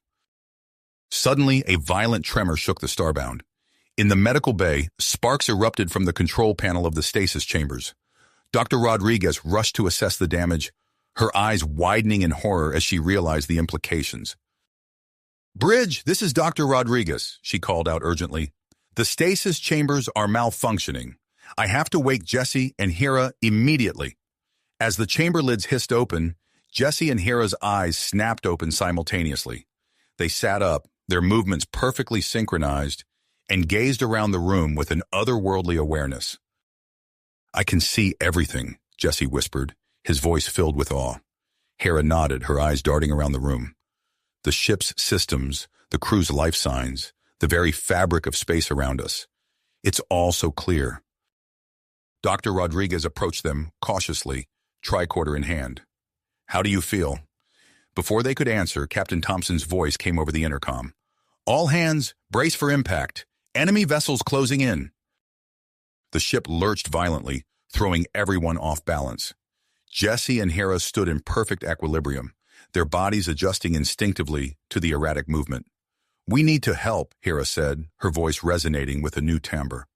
Suddenly, a violent tremor shook the Starbound. In the medical bay, sparks erupted from the control panel of the stasis chambers. Dr. Rodriguez rushed to assess the damage, her eyes widening in horror as she realized the implications. "Bridge, this is Dr. Rodriguez," she called out urgently. "The stasis chambers are malfunctioning. I have to wake Jesse and Hera immediately." As the chamber lids hissed open, Jesse and Hera's eyes snapped open simultaneously. They sat up, their movements perfectly synchronized, and gazed around the room with an otherworldly awareness. "I can see everything," Jesse whispered, his voice filled with awe. Hera nodded, her eyes darting around the room. "The ship's systems, the crew's life signs, the very fabric of space around us. It's all so clear." Dr. Rodriguez approached them cautiously, tricorder in hand. "How do you feel?" Before they could answer, Captain Thompson's voice came over the intercom. "All hands, brace for impact. Enemy vessels closing in." The ship lurched violently, throwing everyone off balance. Jesse and Hera stood in perfect equilibrium, their bodies adjusting instinctively to the erratic movement. "We need to help," Hera said, her voice resonating with a new timbre.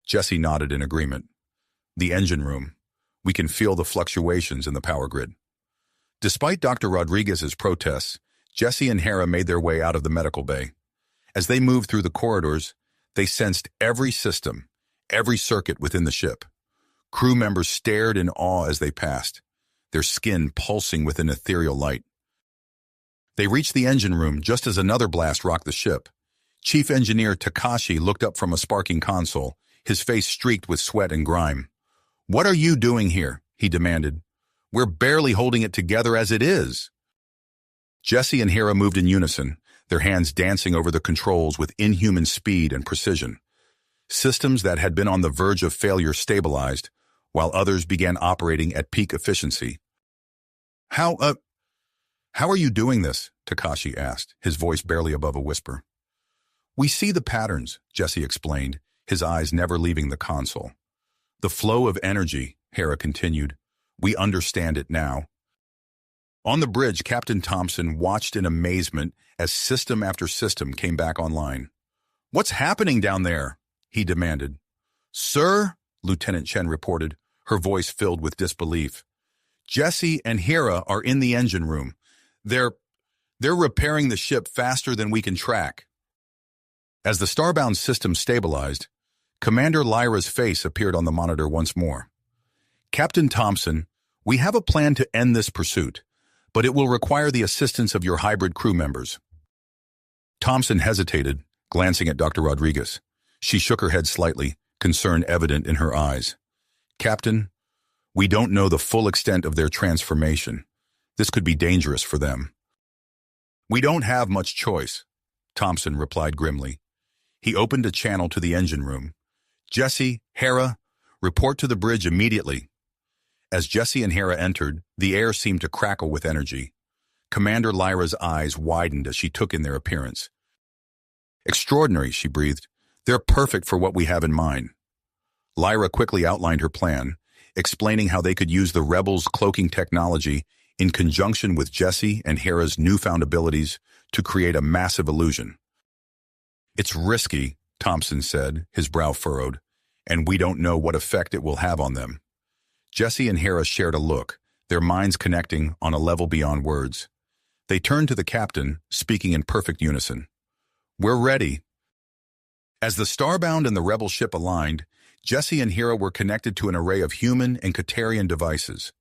Jesse nodded in agreement. "The engine room. We can feel the fluctuations in the power grid." Despite Dr. Rodriguez's protests, Jesse and Hera made their way out of the medical bay. As they moved through the corridors, they sensed every system, every circuit within the ship. Crew members stared in awe as they passed, their skin pulsing with an ethereal light. They reached the engine room just as another blast rocked the ship. Chief Engineer Takashi looked up from a sparking console, his face streaked with sweat and grime. "What are you doing here?" he demanded. "We're barely holding it together as it is." Jesse and Hera moved in unison, their hands dancing over the controls with inhuman speed and precision. Systems that had been on the verge of failure stabilized, while others began operating at peak efficiency. How are you doing this?" Takashi asked, his voice barely above a whisper. "We see the patterns," Jesse explained, his eyes never leaving the console. "The flow of energy," Hera continued. "We understand it now." On the bridge, Captain Thompson watched in amazement as system after system came back online. "What's happening down there?" he demanded. "Sir," Lieutenant Chen reported, her voice filled with disbelief. "Jesse and Hera are in the engine room. They're repairing the ship faster than we can track." As the Starbound system stabilized, Commander Lyra's face appeared on the monitor once more. "Captain Thompson, we have a plan to end this pursuit, but it will require the assistance of your hybrid crew members." Thompson hesitated, glancing at Dr. Rodriguez. She shook her head slightly, concern evident in her eyes. Captain, we don't know the full extent of their transformation. This could be dangerous for them. We don't have much choice, Thompson replied grimly. He opened a channel to the engine room. Jesse, Hera, report to the bridge immediately. As Jesse and Hera entered, the air seemed to crackle with energy. Commander Lyra's eyes widened as she took in their appearance. Extraordinary, she breathed. They're perfect for what we have in mind. Lyra quickly outlined her plan, explaining how they could use the Rebels' cloaking technology in conjunction with Jesse and Hera's newfound abilities to create a massive illusion. It's risky, Thompson said, his brow furrowed, and we don't know what effect it will have on them. Jesse and Hera shared a look, their minds connecting on a level beyond words. They turned to the captain, speaking in perfect unison. We're ready. As the Starbound and the Rebel ship aligned, Jesse and Hera were connected to an array of human and Catarian devices.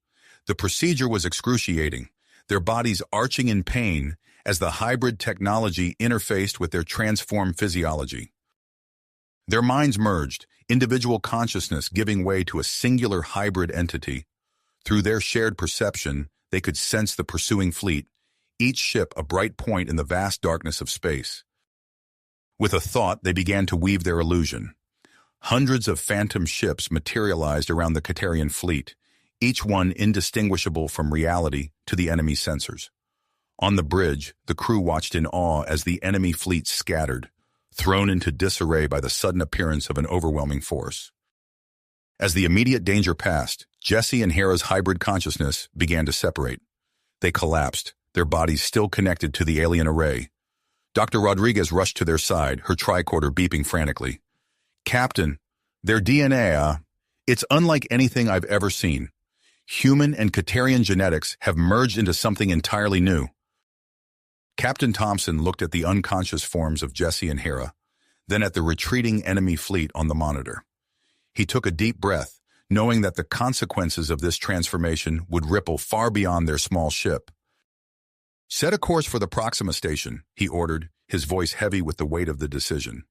The procedure was excruciating, their bodies arching in pain as the hybrid technology interfaced with their transformed physiology. Their minds merged, individual consciousness giving way to a singular hybrid entity. Through their shared perception, they could sense the pursuing fleet, each ship a bright point in the vast darkness of space. With a thought, they began to weave their illusion. Hundreds of phantom ships materialized around the Catarian fleet, each one indistinguishable from reality to the enemy sensors. On the bridge, the crew watched in awe as the enemy fleet scattered, thrown into disarray by the sudden appearance of an overwhelming force. As the immediate danger passed, Jesse and Hera's hybrid consciousness began to separate. They collapsed, their bodies still connected to the alien array. Dr. Rodriguez rushed to their side, her tricorder beeping frantically. Captain, their DNA, it's unlike anything I've ever seen. Human and Catarian genetics have merged into something entirely new. Captain Thompson looked at the unconscious forms of Jesse and Hera, then at the retreating enemy fleet on the monitor. He took a deep breath, knowing that the consequences of this transformation would ripple far beyond their small ship. Set a course for the Proxima station, he ordered, his voice heavy with the weight of the decision.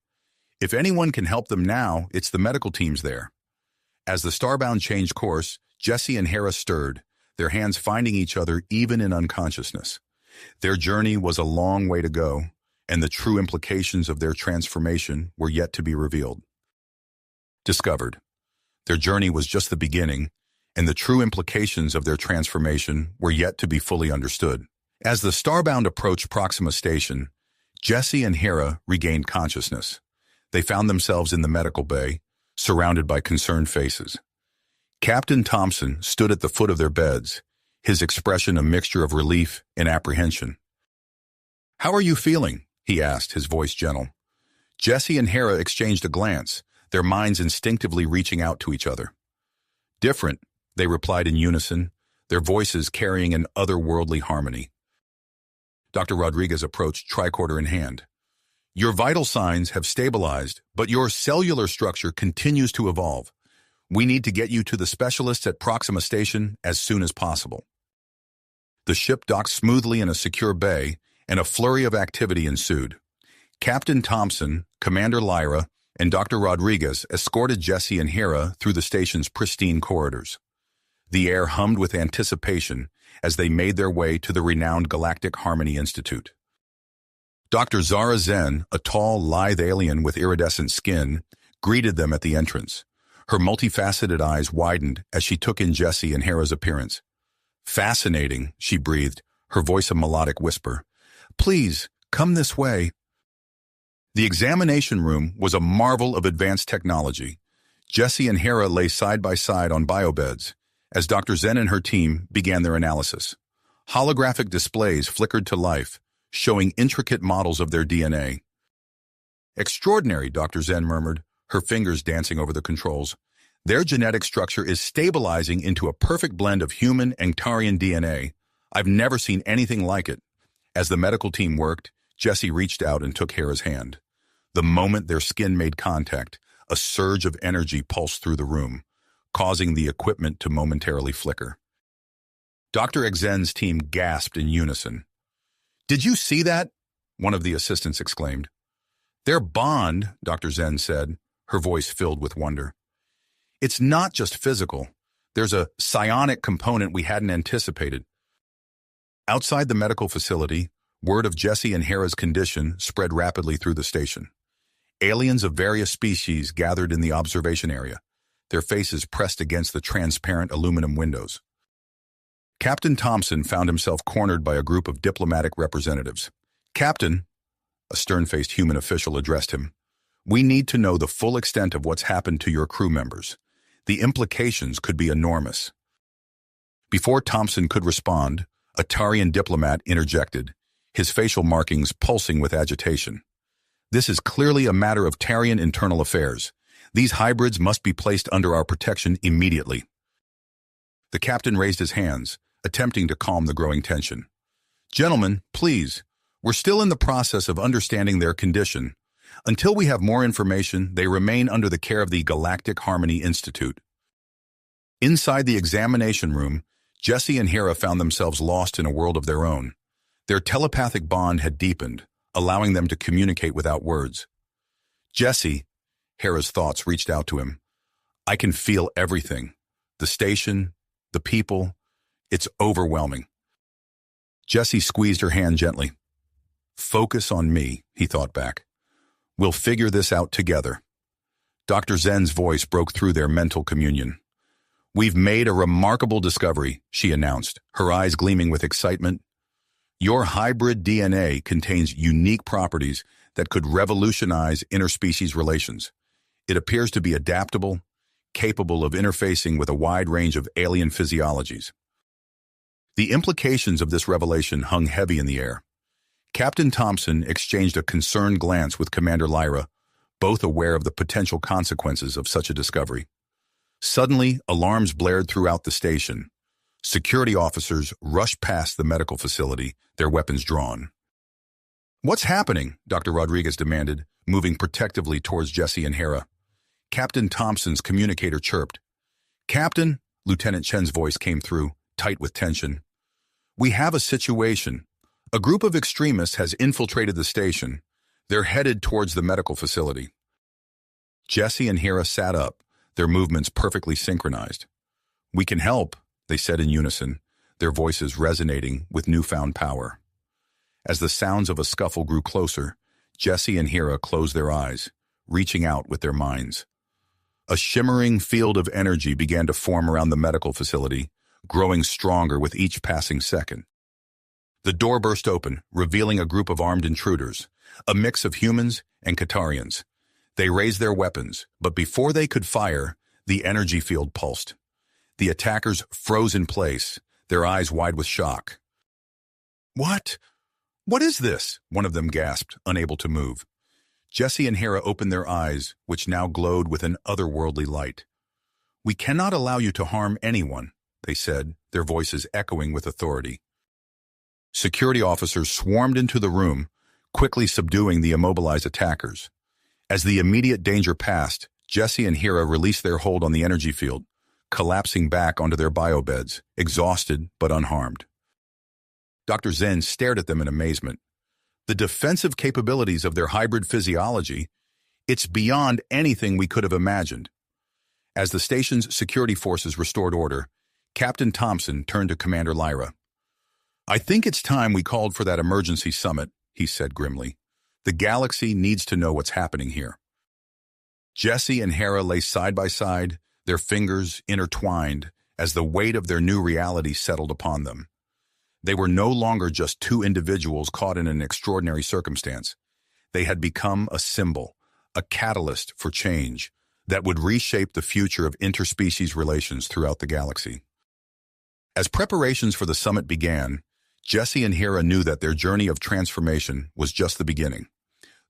If anyone can help them now, it's the medical teams there. As the Starbound changed course, Jesse and Hera stirred, their hands finding each other even in unconsciousness. Their journey was a long way to go, and the true implications of their transformation were yet to be revealed. Discovered. Their journey was just the beginning, and the true implications of their transformation were yet to be fully understood. As the Starbound approached Proxima Station, Jesse and Hera regained consciousness. They found themselves in the medical bay, surrounded by concerned faces. Captain Thompson stood at the foot of their beds, his expression a mixture of relief and apprehension. "How are you feeling?" he asked, his voice gentle. Jesse and Hera exchanged a glance, their minds instinctively reaching out to each other. "Different," they replied in unison, their voices carrying an otherworldly harmony. Dr. Rodriguez approached, tricorder in hand. "Your vital signs have stabilized, but your cellular structure continues to evolve. We need to get you to the specialists at Proxima Station as soon as possible." The ship docked smoothly in a secure bay, and a flurry of activity ensued. Captain Thompson, Commander Lyra, and Dr. Rodriguez escorted Jesse and Hera through the station's pristine corridors. The air hummed with anticipation as they made their way to the renowned Galactic Harmony Institute. Dr. Zara Zen, a tall, lithe alien with iridescent skin, greeted them at the entrance. Her multifaceted eyes widened as she took in Jesse and Hera's appearance. "Fascinating," she breathed, her voice a melodic whisper. "Please, come this way." The examination room was a marvel of advanced technology. Jesse and Hera lay side by side on biobeds, as Dr. Zen and her team began their analysis. Holographic displays flickered to life, showing intricate models of their DNA. "Extraordinary," Dr. Zen murmured, her fingers dancing over the controls. "Their genetic structure is stabilizing into a perfect blend of human and Tarian DNA. I've never seen anything like it." As the medical team worked, Jesse reached out and took Hera's hand. The moment their skin made contact, a surge of energy pulsed through the room, causing the equipment to momentarily flicker. Dr. Exen's team gasped in unison. "Did you see that?" one of the assistants exclaimed. "Their bond," Dr. Zen said, her voice filled with wonder. It's not just physical. There's a psionic component we hadn't anticipated. Outside the medical facility, word of Jesse and Hera's condition spread rapidly through the station. Aliens of various species gathered in the observation area, their faces pressed against the transparent aluminum windows. Captain Thompson found himself cornered by a group of diplomatic representatives. "Captain," a stern-faced human official addressed him, "we need to know the full extent of what's happened to your crew members. The implications could be enormous." Before Thompson could respond, a Tarian diplomat interjected, his facial markings pulsing with agitation. "This is clearly a matter of Tarian internal affairs. These hybrids must be placed under our protection immediately." The captain raised his hands, attempting to calm the growing tension. "Gentlemen, please, we're still in the process of understanding their condition. Until we have more information, they remain under the care of the Galactic Harmony Institute." Inside the examination room, Jesse and Hera found themselves lost in a world of their own. Their telepathic bond had deepened, allowing them to communicate without words. "Jesse," Hera's thoughts reached out to him. "I can feel everything. The station, the people. It's overwhelming." Jesse squeezed her hand gently. "Focus on me," he thought back. "We'll figure this out together." Dr. Zen's voice broke through their mental communion. "We've made a remarkable discovery," she announced, her eyes gleaming with excitement. "Your hybrid DNA contains unique properties that could revolutionize interspecies relations. It appears to be adaptable, capable of interfacing with a wide range of alien physiologies." The implications of this revelation hung heavy in the air. Captain Thompson exchanged a concerned glance with Commander Lyra, both aware of the potential consequences of such a discovery. Suddenly, alarms blared throughout the station. Security officers rushed past the medical facility, their weapons drawn. "What's happening?" Dr. Rodriguez demanded, moving protectively towards Jesse and Hera. Captain Thompson's communicator chirped. "Captain," Lieutenant Chen's voice came through, tight with tension. "We have a situation. A group of extremists has infiltrated the station. They're headed towards the medical facility." Jesse and Hera sat up, their movements perfectly synchronized. "We can help," they said in unison, their voices resonating with newfound power. As the sounds of a scuffle grew closer, Jesse and Hera closed their eyes, reaching out with their minds. A shimmering field of energy began to form around the medical facility, growing stronger with each passing second. The door burst open, revealing a group of armed intruders, a mix of humans and Katarians. They raised their weapons, but before they could fire, the energy field pulsed. The attackers froze in place, their eyes wide with shock. "What? What is this?" one of them gasped, unable to move. Jesse and Hera opened their eyes, which now glowed with an otherworldly light. "We cannot allow you to harm anyone," they said, their voices echoing with authority. Security officers swarmed into the room, quickly subduing the immobilized attackers. As the immediate danger passed, Jesse and Hera released their hold on the energy field, collapsing back onto their biobeds, exhausted but unharmed. Dr. Zen stared at them in amazement. The defensive capabilities of their hybrid physiology, it's beyond anything we could have imagined. As the station's security forces restored order, Captain Thompson turned to Commander Lyra. "I think it's time we called for that emergency summit," he said grimly. "The galaxy needs to know what's happening here." Jesse and Hera lay side by side, their fingers intertwined as the weight of their new reality settled upon them. They were no longer just two individuals caught in an extraordinary circumstance. They had become a symbol, a catalyst for change that would reshape the future of interspecies relations throughout the galaxy. As preparations for the summit began, Jesse and Hera knew that their journey of transformation was just the beginning.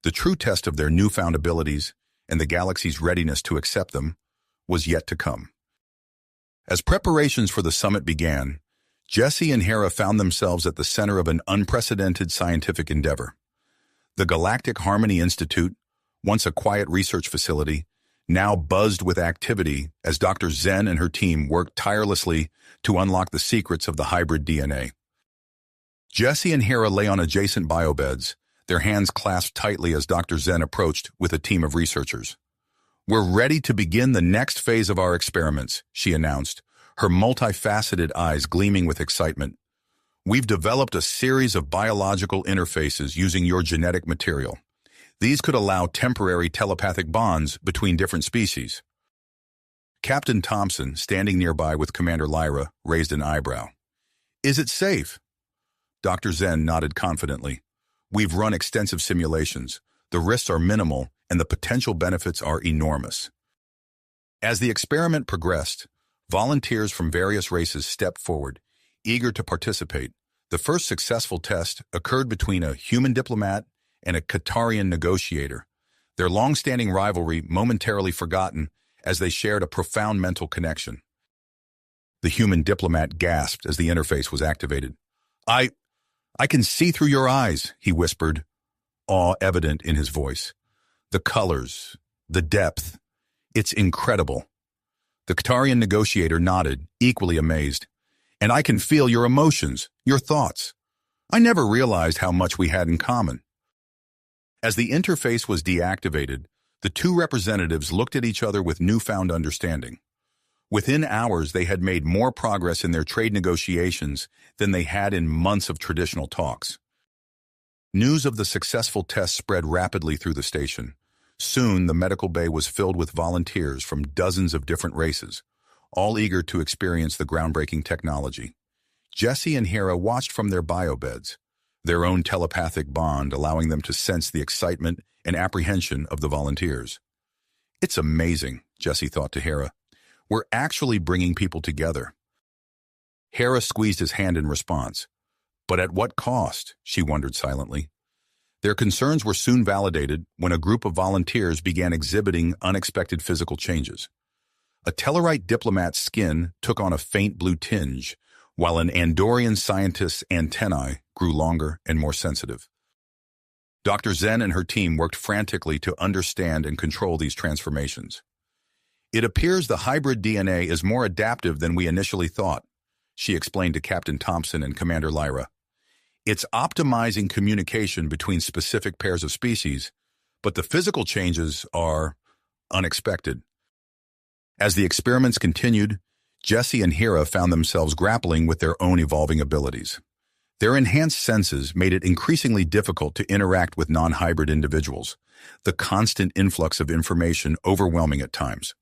The true test of their newfound abilities and the galaxy's readiness to accept them was yet to come. As preparations for the summit began, Jesse and Hera found themselves at the center of an unprecedented scientific endeavor. The Galactic Harmony Institute, once a quiet research facility, now buzzed with activity as Dr. Zen and her team worked tirelessly to unlock the secrets of the hybrid DNA. Jesse and Hera lay on adjacent biobeds, their hands clasped tightly as Dr. Zen approached with a team of researchers. "We're ready to begin the next phase of our experiments," she announced, her multifaceted eyes gleaming with excitement. "We've developed a series of biological interfaces using your genetic material. These could allow temporary telepathic bonds between different species." Captain Thompson, standing nearby with Commander Lyra, raised an eyebrow. "Is it safe?" Dr. Zen nodded confidently. "We've run extensive simulations. The risks are minimal, and the potential benefits are enormous." As the experiment progressed, volunteers from various races stepped forward, eager to participate. The first successful test occurred between a human diplomat and a Qatarian negotiator, their long-standing rivalry momentarily forgotten as they shared a profound mental connection. The human diplomat gasped as the interface was activated. I can see through your eyes," he whispered, awe evident in his voice. "The colors, the depth, it's incredible." The Qatarian negotiator nodded, equally amazed. "And I can feel your emotions, your thoughts. I never realized how much we had in common." As the interface was deactivated, the two representatives looked at each other with newfound understanding. Within hours, they had made more progress in their trade negotiations than they had in months of traditional talks. News of the successful test spread rapidly through the station. Soon, the medical bay was filled with volunteers from dozens of different races, all eager to experience the groundbreaking technology. Jesse and Hera watched from their biobeds, their own telepathic bond allowing them to sense the excitement and apprehension of the volunteers. "It's amazing," Jesse thought to Hera. "We're actually bringing people together." Hera squeezed his hand in response. But at what cost, she wondered silently. Their concerns were soon validated when a group of volunteers began exhibiting unexpected physical changes. A Tellarite diplomat's skin took on a faint blue tinge, while an Andorian scientist's antennae grew longer and more sensitive. Dr. Zen and her team worked frantically to understand and control these transformations. "It appears the hybrid DNA is more adaptive than we initially thought," she explained to Captain Thompson and Commander Lyra. "It's optimizing communication between specific pairs of species, but the physical changes are unexpected." As the experiments continued, Jesse and Hera found themselves grappling with their own evolving abilities. Their enhanced senses made it increasingly difficult to interact with non-hybrid individuals, the constant influx of information overwhelming at times.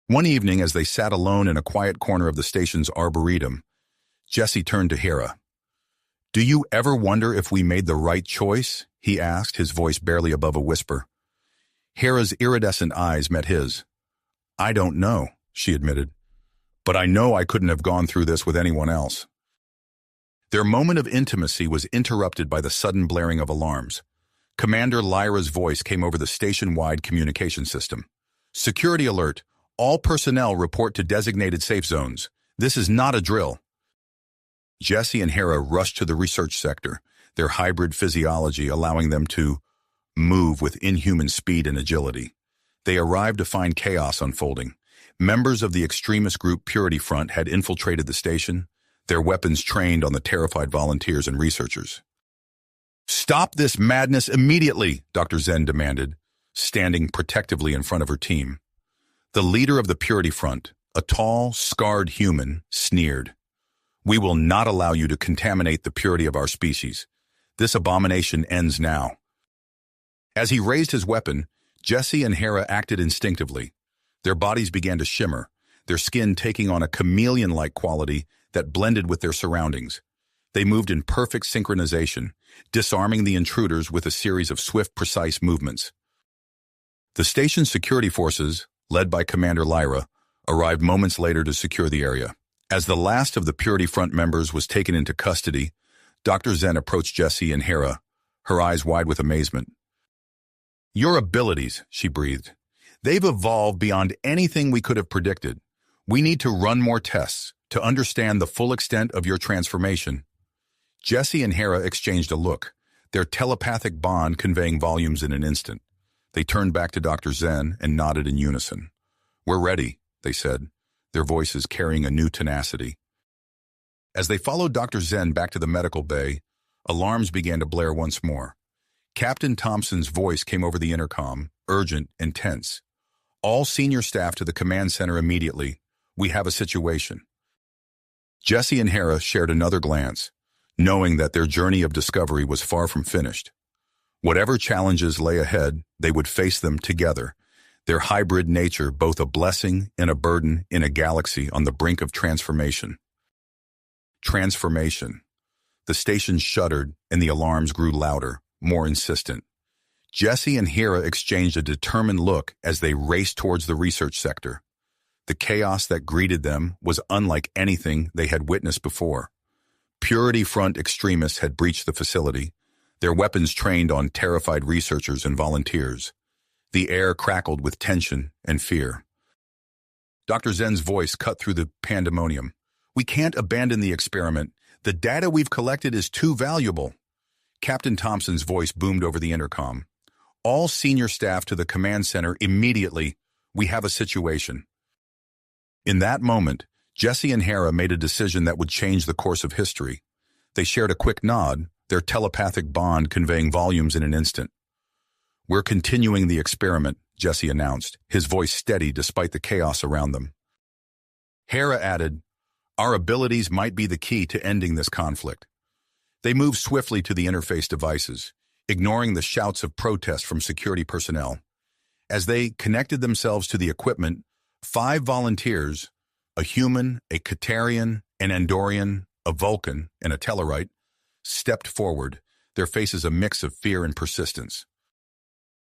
One evening, as they sat alone in a quiet corner of the station's arboretum, Jesse turned to Hera. "Do you ever wonder if we made the right choice?" he asked, his voice barely above a whisper. Hera's iridescent eyes met his. "I don't know," she admitted. "But I know I couldn't have gone through this with anyone else." Their moment of intimacy was interrupted by the sudden blaring of alarms. Commander Lyra's voice came over the station-wide communication system. "Security alert. All personnel report to designated safe zones. This is not a drill." Jesse and Hera rushed to the research sector, their hybrid physiology allowing them to move with inhuman speed and agility. They arrived to find chaos unfolding. Members of the extremist group Purity Front had infiltrated the station, their weapons trained on the terrified volunteers and researchers. "Stop this madness immediately," Dr. Zen demanded, standing protectively in front of her team. The leader of the Purity Front, a tall, scarred human, sneered. "We will not allow you to contaminate the purity of our species. This abomination ends now." As he raised his weapon, Jesse and Hera acted instinctively. Their bodies began to shimmer, their skin taking on a chameleon-like quality that blended with their surroundings. They moved in perfect synchronization, disarming the intruders with a series of swift, precise movements. The station's security forces, led by Commander Lyra, arrived moments later to secure the area. As the last of the Purity Front members was taken into custody, Dr. Zen approached Jesse and Hera, her eyes wide with amazement. "Your abilities," she breathed. "They've evolved beyond anything we could have predicted. We need to run more tests to understand the full extent of your transformation." Jesse and Hera exchanged a look, their telepathic bond conveying volumes in an instant. They turned back to Dr. Zen and nodded in unison. "We're ready," they said, their voices carrying a new tenacity. As they followed Dr. Zen back to the medical bay, alarms began to blare once more. Captain Thompson's voice came over the intercom, urgent and tense. All senior staff to the command center immediately. We have a situation. Jesse and Hera shared another glance, knowing that their journey of discovery was far from finished. Whatever challenges lay ahead, they would face them together, their hybrid nature both a blessing and a burden in a galaxy on the brink of transformation. Transformation. The station shuddered and the alarms grew louder, more insistent. Jesse and Hera exchanged a determined look as they raced towards the research sector. The chaos that greeted them was unlike anything they had witnessed before. Purity Front extremists had breached the facility, their weapons trained on terrified researchers and volunteers. The air crackled with tension and fear. Dr. Zen's voice cut through the pandemonium. We can't abandon the experiment. The data we've collected is too valuable. Captain Thompson's voice boomed over the intercom. All senior staff to the command center immediately. We have a situation. In that moment, Jesse and Hera made a decision that would change the course of history. They shared a quick nod, their telepathic bond conveying volumes in an instant. We're continuing the experiment, Jesse announced, his voice steady despite the chaos around them. Hera added, our abilities might be the key to ending this conflict. They moved swiftly to the interface devices, ignoring the shouts of protest from security personnel. As they connected themselves to the equipment, 5 volunteers, a human, a Katarian, an Andorian, a Vulcan, and a Tellarite, stepped forward, their faces a mix of fear and persistence.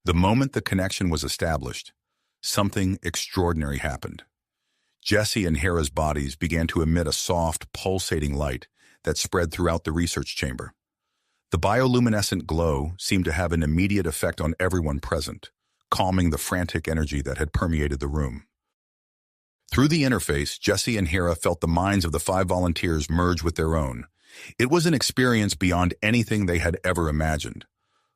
The moment the connection was established, something extraordinary happened. Jesse and Hera's bodies began to emit a soft, pulsating light that spread throughout the research chamber. The bioluminescent glow seemed to have an immediate effect on everyone present, calming the frantic energy that had permeated the room. Through the interface, Jesse and Hera felt the minds of the 5 volunteers merge with their own. It was an experience beyond anything they had ever imagined.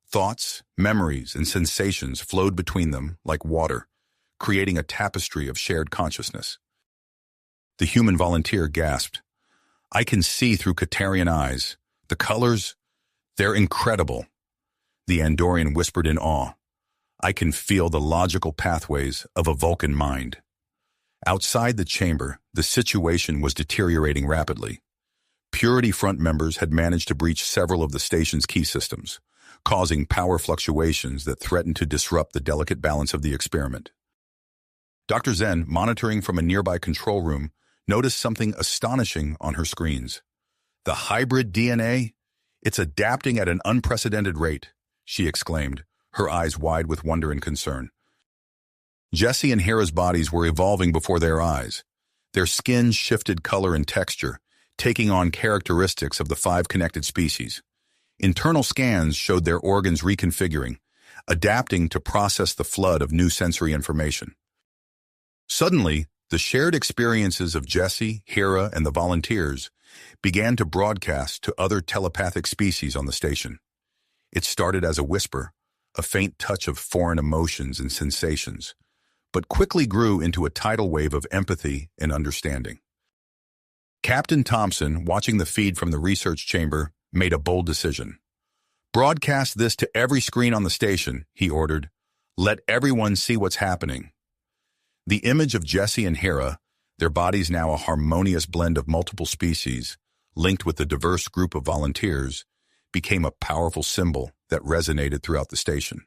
Thoughts, memories, and sensations flowed between them like water, creating a tapestry of shared consciousness. The human volunteer gasped. I can see through Katarian eyes. The colors, they're incredible. The Andorian whispered in awe. I can feel the logical pathways of a Vulcan mind. Outside the chamber, the situation was deteriorating rapidly. Purity Front members had managed to breach several of the station's key systems, causing power fluctuations that threatened to disrupt the delicate balance of the experiment. Dr. Zen, monitoring from a nearby control room, noticed something astonishing on her screens. The hybrid DNA? It's adapting at an unprecedented rate, she exclaimed, her eyes wide with wonder and concern. Jesse and Hera's bodies were evolving before their eyes. Their skin shifted color and texture, taking on characteristics of the 5 connected species. Internal scans showed their organs reconfiguring, adapting to process the flood of new sensory information. Suddenly, the shared experiences of Jesse, Hera, and the volunteers began to broadcast to other telepathic species on the station. It started as a whisper, a faint touch of foreign emotions and sensations, but quickly grew into a tidal wave of empathy and understanding. Captain Thompson, watching the feed from the research chamber, made a bold decision. Broadcast this to every screen on the station, he ordered. Let everyone see what's happening. The image of Jesse and Hera, their bodies now a harmonious blend of multiple species, linked with the diverse group of volunteers, became a powerful symbol that resonated throughout the station.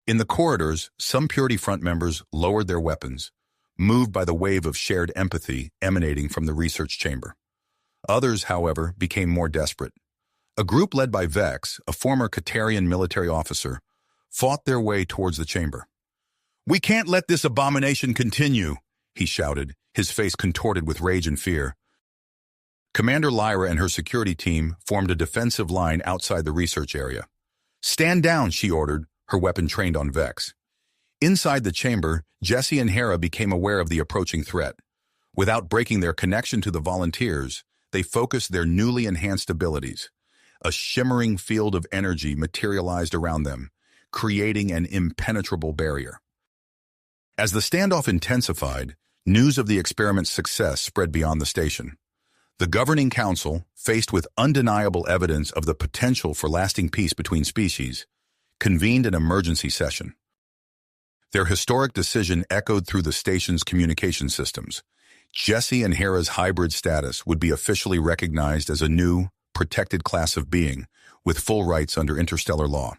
In the corridors, some Purity Front members lowered their weapons, moved by the wave of shared empathy emanating from the research chamber. Others, however, became more desperate. A group led by Vex, a former Katarian military officer, fought their way towards the chamber. We can't let this abomination continue, he shouted, his face contorted with rage and fear. Commander Lyra and her security team formed a defensive line outside the research area. Stand down, she ordered, her weapon trained on Vex. Inside the chamber, Jesse and Hera became aware of the approaching threat. Without breaking their connection to the volunteers, they focused their newly enhanced abilities. A shimmering field of energy materialized around them, creating an impenetrable barrier. As the standoff intensified, news of the experiment's success spread beyond the station. The governing council, faced with undeniable evidence of the potential for lasting peace between species, convened an emergency session. Their historic decision echoed through the station's communication systems. Jesse and Hera's hybrid status would be officially recognized as a new, protected class of being, with full rights under interstellar law.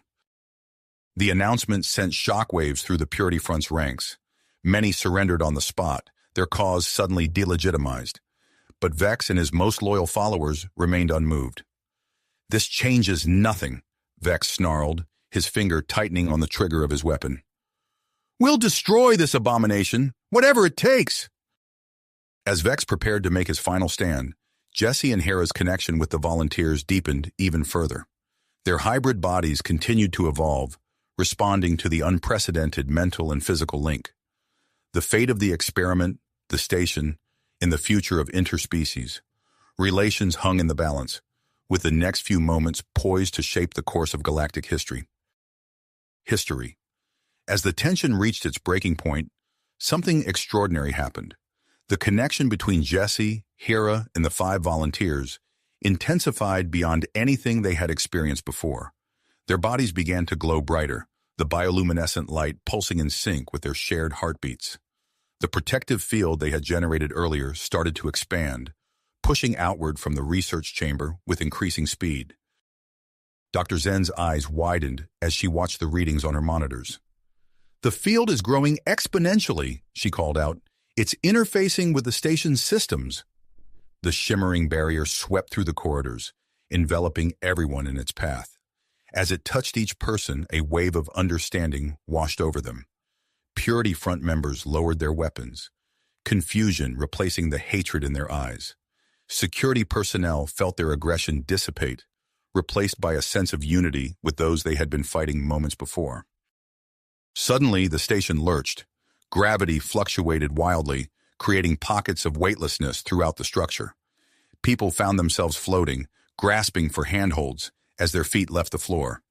The announcement sent shockwaves through the Purity Front's ranks. Many surrendered on the spot, their cause suddenly delegitimized. But Vex and his most loyal followers remained unmoved. "This changes nothing," Vex snarled, his finger tightening on the trigger of his weapon. "We'll destroy this abomination, whatever it takes!" As Vex prepared to make his final stand, Jesse and Hera's connection with the volunteers deepened even further. Their hybrid bodies continued to evolve, responding to the unprecedented mental and physical link. The fate of the experiment, the station, and the future of interspecies relations hung in the balance, with the next few moments poised to shape the course of galactic history. As the tension reached its breaking point, something extraordinary happened. The connection between Jesse, Hera, and the 5 volunteers intensified beyond anything they had experienced before. Their bodies began to glow brighter, the bioluminescent light pulsing in sync with their shared heartbeats. The protective field they had generated earlier started to expand, pushing outward from the research chamber with increasing speed. Dr. Zen's eyes widened as she watched the readings on her monitors. "The field is growing exponentially," she called out. "It's interfacing with the station's systems." The shimmering barrier swept through the corridors, enveloping everyone in its path. As it touched each person, a wave of understanding washed over them. Purity Front members lowered their weapons, confusion replacing the hatred in their eyes. Security personnel felt their aggression dissipate, replaced by a sense of unity with those they had been fighting moments before. Suddenly, the station lurched. Gravity fluctuated wildly, creating pockets of weightlessness throughout the structure. People found themselves floating, grasping for handholds as their feet left the floor.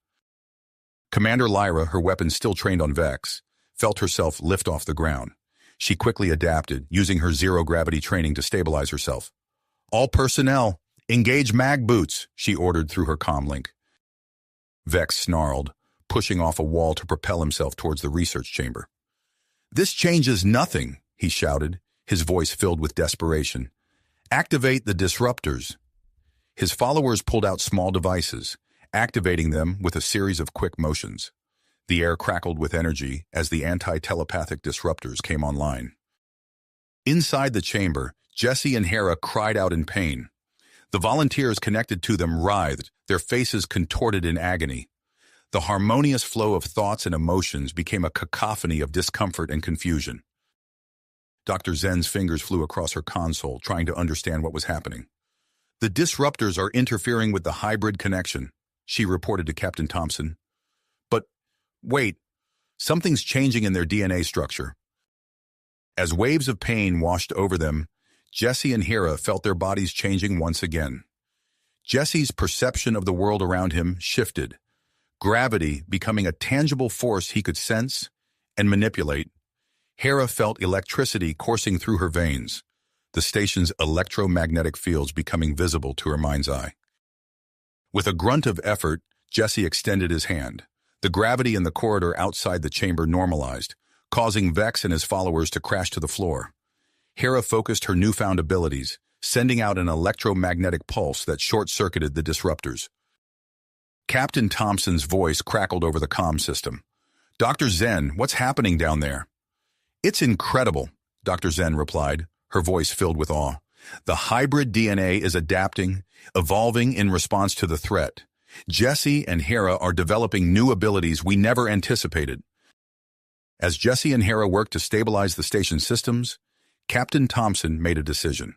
Commander Lyra, her weapon still trained on Vex, felt herself lift off the ground. She quickly adapted, using her zero-gravity training to stabilize herself. "All personnel, engage mag boots," she ordered through her comlink. Vex snarled, pushing off a wall to propel himself towards the research chamber. "This changes nothing," he shouted, his voice filled with desperation. "Activate the disruptors." His followers pulled out small devices, activating them with a series of quick motions. The air crackled with energy as the anti-telepathic disruptors came online. Inside the chamber, Jesse and Hera cried out in pain. The volunteers connected to them writhed, their faces contorted in agony. The harmonious flow of thoughts and emotions became a cacophony of discomfort and confusion. Dr. Zen's fingers flew across her console, trying to understand what was happening. "The disruptors are interfering with the hybrid connection," she reported to Captain Thompson. "But wait, something's changing in their DNA structure." As waves of pain washed over them, Jesse and Hera felt their bodies changing once again. Jesse's perception of the world around him shifted, gravity becoming a tangible force he could sense and manipulate. Hera felt electricity coursing through her veins, the station's electromagnetic fields becoming visible to her mind's eye. With a grunt of effort, Jesse extended his hand. The gravity in the corridor outside the chamber normalized, causing Vex and his followers to crash to the floor. Hera focused her newfound abilities, sending out an electromagnetic pulse that short-circuited the disruptors. Captain Thompson's voice crackled over the comm system. "Dr. Zen, what's happening down there?" "It's incredible," Dr. Zen replied, her voice filled with awe. "The hybrid DNA is adapting, evolving in response to the threat. Jesse and Hera are developing new abilities we never anticipated." As Jesse and Hera worked to stabilize the station's systems, Captain Thompson made a decision.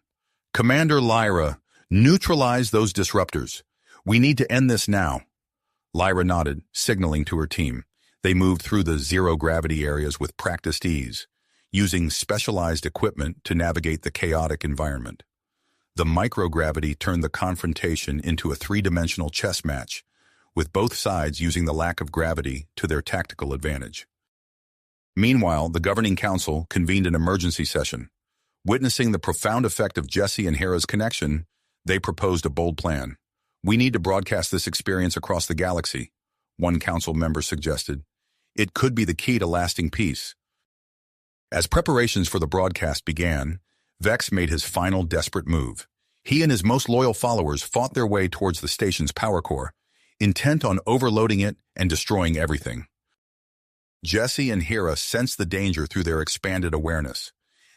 "Commander Lyra, neutralize those disruptors. We need to end this now." Lyra nodded, signaling to her team. They moved through the zero-gravity areas with practiced ease, using specialized equipment to navigate the chaotic environment. The microgravity turned the confrontation into a three-dimensional chess match, with both sides using the lack of gravity to their tactical advantage. Meanwhile, the Governing Council convened an emergency session. Witnessing the profound effect of Jesse and Hera's connection, they proposed a bold plan. "We need to broadcast this experience across the galaxy," one council member suggested. It could be the key to lasting peace. As preparations for the broadcast began, Vex made his final desperate move. He and his most loyal followers fought their way towards the station's power core, intent on overloading it and destroying everything. Jesse and Hera sensed the danger through their expanded awareness.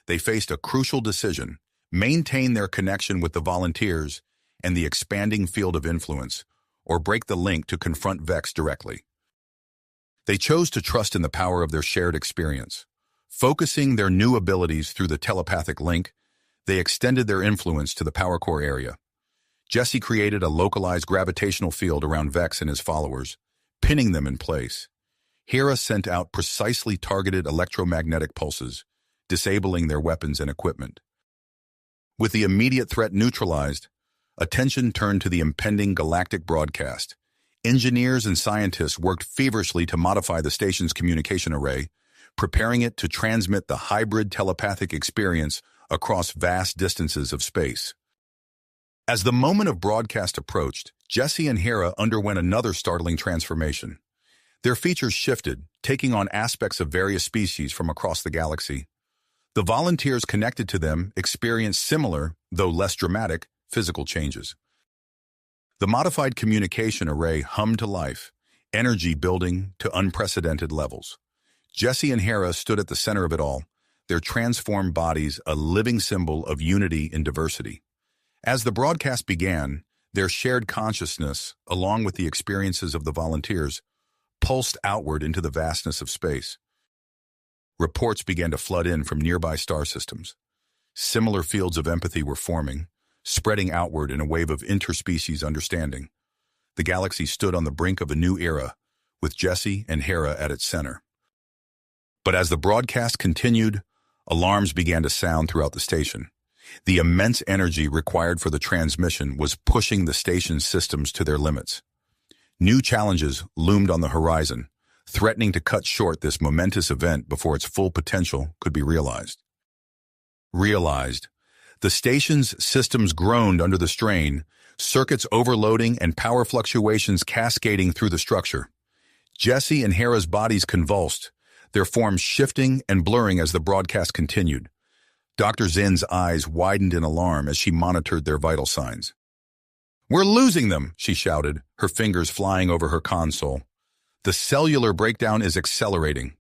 They faced a crucial decision: maintain their connection with the volunteers and the expanding field of influence, or break the link to confront Vex directly. They chose to trust in the power of their shared experience. Focusing their new abilities through the telepathic link, they extended their influence to the power core area. Jesse created a localized gravitational field around Vex and his followers, pinning them in place. Hera sent out precisely targeted electromagnetic pulses, disabling their weapons and equipment. With the immediate threat neutralized, attention turned to the impending galactic broadcast. Engineers and scientists worked feverishly to modify the station's communication array, preparing it to transmit the hybrid telepathic experience across vast distances of space. As the moment of broadcast approached, Jesse and Hera underwent another startling transformation. Their features shifted, taking on aspects of various species from across the galaxy. The volunteers connected to them experienced similar, though less dramatic, physical changes. The modified communication array hummed to life, energy building to unprecedented levels. Jesse and Hera stood at the center of it all, their transformed bodies a living symbol of unity in diversity. As the broadcast began, their shared consciousness, along with the experiences of the volunteers, pulsed outward into the vastness of space. Reports began to flood in from nearby star systems. Similar fields of empathy were forming, spreading outward in a wave of interspecies understanding. The galaxy stood on the brink of a new era, with Jesse and Hera at its center. But as the broadcast continued, alarms began to sound throughout the station. The immense energy required for the transmission was pushing the station's systems to their limits. New challenges loomed on the horizon, threatening to cut short this momentous event before its full potential could be realized. The station's systems groaned under the strain, circuits overloading and power fluctuations cascading through the structure. Jesse and Hera's bodies convulsed, their forms shifting and blurring as the broadcast continued. Dr. Zen's eyes widened in alarm as she monitored their vital signs. "We're losing them," she shouted, her fingers flying over her console. "The cellular breakdown is accelerating."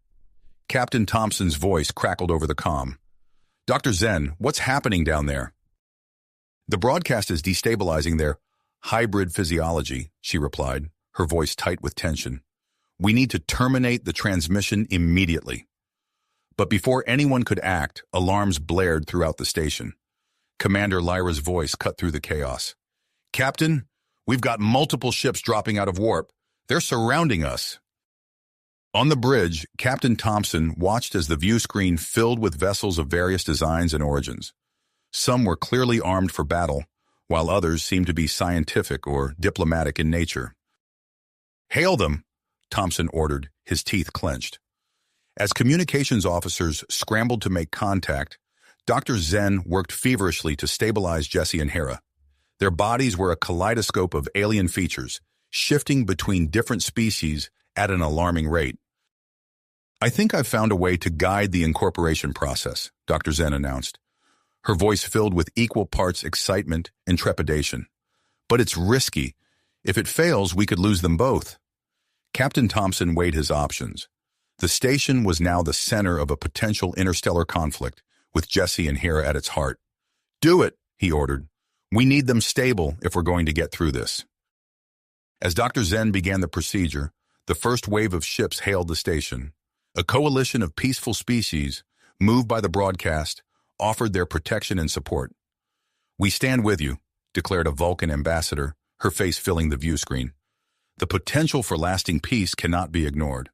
Captain Thompson's voice crackled over the comm. "Dr. Zen, what's happening down there?" "The broadcast is destabilizing their hybrid physiology," she replied, her voice tight with tension. "We need to terminate the transmission immediately." But before anyone could act, alarms blared throughout the station. Commander Lyra's voice cut through the chaos. "Captain, we've got multiple ships dropping out of warp. They're surrounding us." On the bridge, Captain Thompson watched as the view screen filled with vessels of various designs and origins. Some were clearly armed for battle, while others seemed to be scientific or diplomatic in nature. "Hail them," Thompson ordered, his teeth clenched. As communications officers scrambled to make contact, Dr. Zen worked feverishly to stabilize Jesse and Hera. Their bodies were a kaleidoscope of alien features, shifting between different species at an alarming rate. "I think I've found a way to guide the incorporation process," Dr. Zen announced, her voice filled with equal parts excitement and trepidation. "But it's risky. If it fails, we could lose them both." Captain Thompson weighed his options. The station was now the center of a potential interstellar conflict, with Jesse and Hera at its heart. "Do it," he ordered. "We need them stable if we're going to get through this." As Dr. Zen began the procedure, the first wave of ships hailed the station. A coalition of peaceful species, moved by the broadcast, offered their protection and support. "We stand with you," declared a Vulcan ambassador, her face filling the view screen. "The potential for lasting peace cannot be ignored."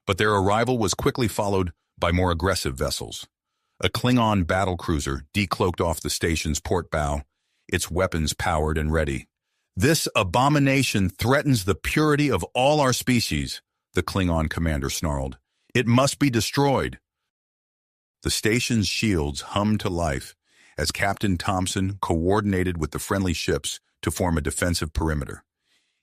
But their arrival was quickly followed by more aggressive vessels. A Klingon battlecruiser decloaked off the station's port bow, its weapons powered and ready. "This abomination threatens the purity of all our species," the Klingon commander snarled. "It must be destroyed." The station's shields hummed to life as Captain Thompson coordinated with the friendly ships to form a defensive perimeter.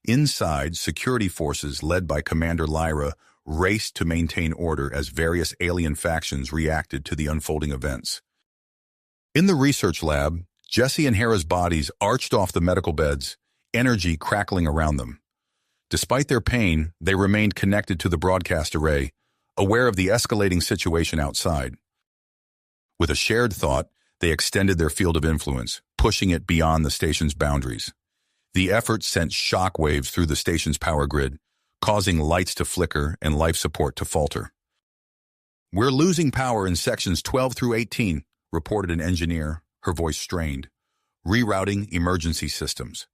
Inside, security forces led by Commander Lyra raced to maintain order as various alien factions reacted to the unfolding events. In the research lab, Jesse and Hera's bodies arched off the medical beds, energy crackling around them. Despite their pain, they remained connected to the broadcast array, aware of the escalating situation outside. With a shared thought, they extended their field of influence, pushing it beyond the station's boundaries. The effort sent shock waves through the station's power grid, causing lights to flicker and life support to falter. "We're losing power in sections 12 through 18, reported an engineer, her voice strained. "Rerouting emergency systems."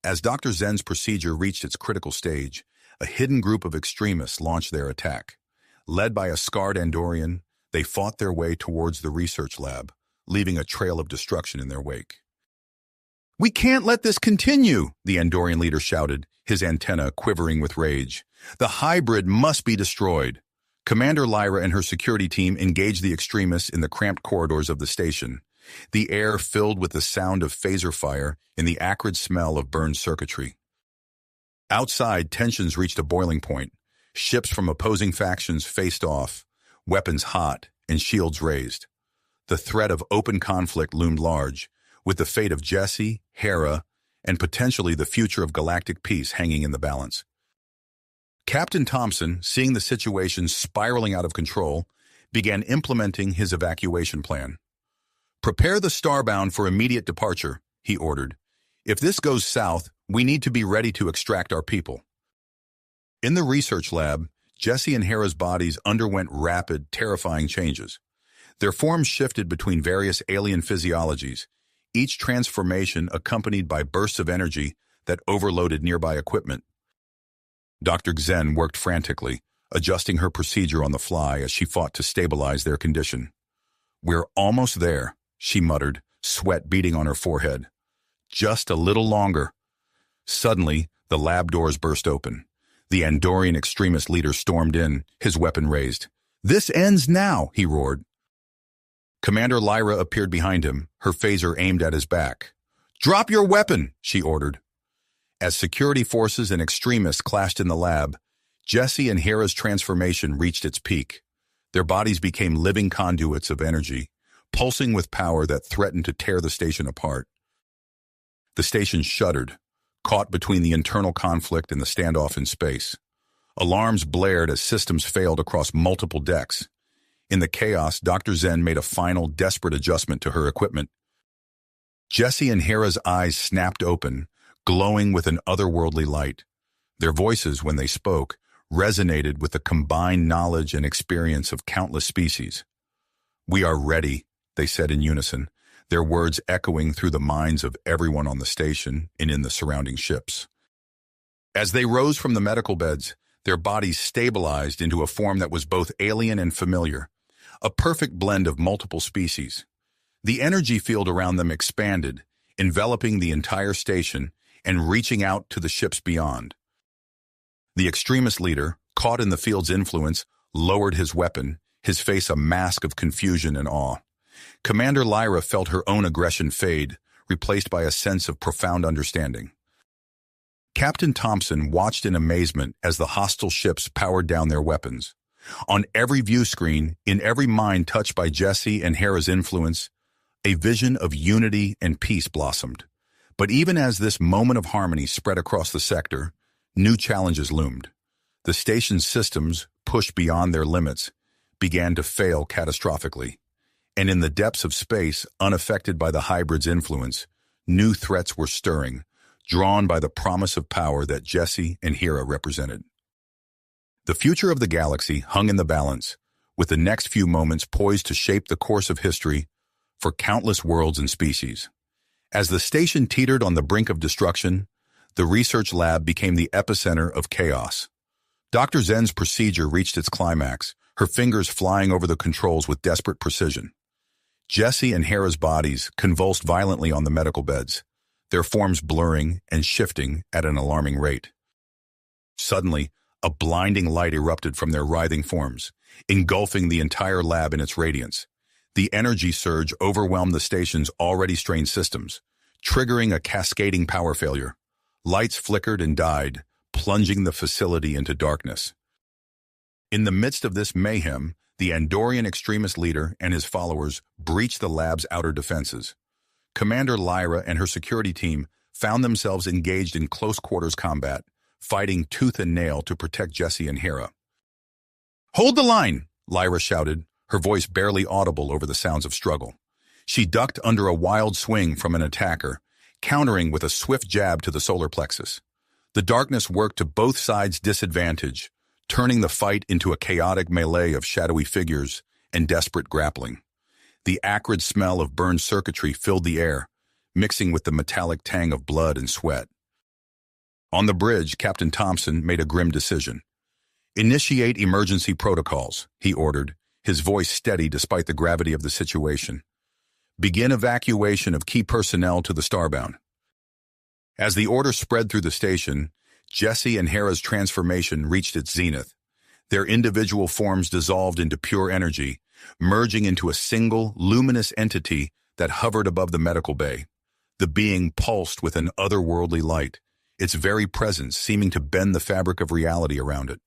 As Dr. Zen's procedure reached its critical stage, a hidden group of extremists launched their attack. Led by a scarred Andorian, they fought their way towards the research lab, leaving a trail of destruction in their wake. "We can't let this continue," the Andorian leader shouted, his antenna quivering with rage. "The hybrid must be destroyed." Commander Lyra and her security team engaged the extremists in the cramped corridors of the station, the air filled with the sound of phaser fire and the acrid smell of burned circuitry. Outside, tensions reached a boiling point. Ships from opposing factions faced off, weapons hot and shields raised. The threat of open conflict loomed large, with the fate of Jesse, Hera, and potentially the future of galactic peace hanging in the balance. Captain Thompson, seeing the situation spiraling out of control, began implementing his evacuation plan. "Prepare the Starbound for immediate departure," he ordered. "If this goes south, we need to be ready to extract our people." In the research lab, Jesse and Hera's bodies underwent rapid, terrifying changes. Their forms shifted between various alien physiologies, each transformation accompanied by bursts of energy that overloaded nearby equipment. Dr. Zen worked frantically, adjusting her procedure on the fly as she fought to stabilize their condition. "We're almost there," she muttered, sweat beading on her forehead. "Just a little longer." Suddenly, the lab doors burst open. The Andorian extremist leader stormed in, his weapon raised. "This ends now," he roared. Commander Lyra appeared behind him, her phaser aimed at his back. "Drop your weapon," she ordered. As security forces and extremists clashed in the lab, Jesse and Hera's transformation reached its peak. Their bodies became living conduits of energy, pulsing with power that threatened to tear the station apart. The station shuddered, caught between the internal conflict and the standoff in space. Alarms blared as systems failed across multiple decks. In the chaos, Dr. Zen made a final, desperate adjustment to her equipment. Jesse and Hera's eyes snapped open, glowing with an otherworldly light. Their voices, when they spoke, resonated with the combined knowledge and experience of countless species. "We are ready," they said in unison, their words echoing through the minds of everyone on the station and in the surrounding ships. As they rose from the medical beds, their bodies stabilized into a form that was both alien and familiar, a perfect blend of multiple species. The energy field around them expanded, enveloping the entire station and reaching out to the ships beyond. The extremist leader, caught in the field's influence, lowered his weapon, his face a mask of confusion and awe. Commander Lyra felt her own aggression fade, replaced by a sense of profound understanding. Captain Thompson watched in amazement as the hostile ships powered down their weapons. On every view screen, in every mind touched by Jesse and Hera's influence, a vision of unity and peace blossomed. But even as this moment of harmony spread across the sector, new challenges loomed. The station's systems, pushed beyond their limits, began to fail catastrophically. And in the depths of space, unaffected by the hybrid's influence, new threats were stirring, drawn by the promise of power that Jesse and Hera represented. The future of the galaxy hung in the balance, with the next few moments poised to shape the course of history for countless worlds and species. As the station teetered on the brink of destruction, the research lab became the epicenter of chaos. Dr. Zen's procedure reached its climax, her fingers flying over the controls with desperate precision. Jesse and Hera's bodies convulsed violently on the medical beds, their forms blurring and shifting at an alarming rate. Suddenly, a blinding light erupted from their writhing forms, engulfing the entire lab in its radiance. The energy surge overwhelmed the station's already strained systems, triggering a cascading power failure. Lights flickered and died, plunging the facility into darkness. In the midst of this mayhem, the Andorian extremist leader and his followers breached the lab's outer defenses. Commander Lyra and her security team found themselves engaged in close-quarters combat, fighting tooth and nail to protect Jesse and Hera. "Hold the line!" Lyra shouted, her voice barely audible over the sounds of struggle. She ducked under a wild swing from an attacker, countering with a swift jab to the solar plexus. The darkness worked to both sides' disadvantage, turning the fight into a chaotic melee of shadowy figures and desperate grappling. The acrid smell of burned circuitry filled the air, mixing with the metallic tang of blood and sweat. On the bridge, Captain Thompson made a grim decision. "Initiate emergency protocols," he ordered, his voice steady despite the gravity of the situation. "Begin evacuation of key personnel to the Starbound." As the order spread through the station, Jesse and Hera's transformation reached its zenith. Their individual forms dissolved into pure energy, merging into a single, luminous entity that hovered above the medical bay. The being pulsed with an otherworldly light, its very presence seeming to bend the fabric of reality around it.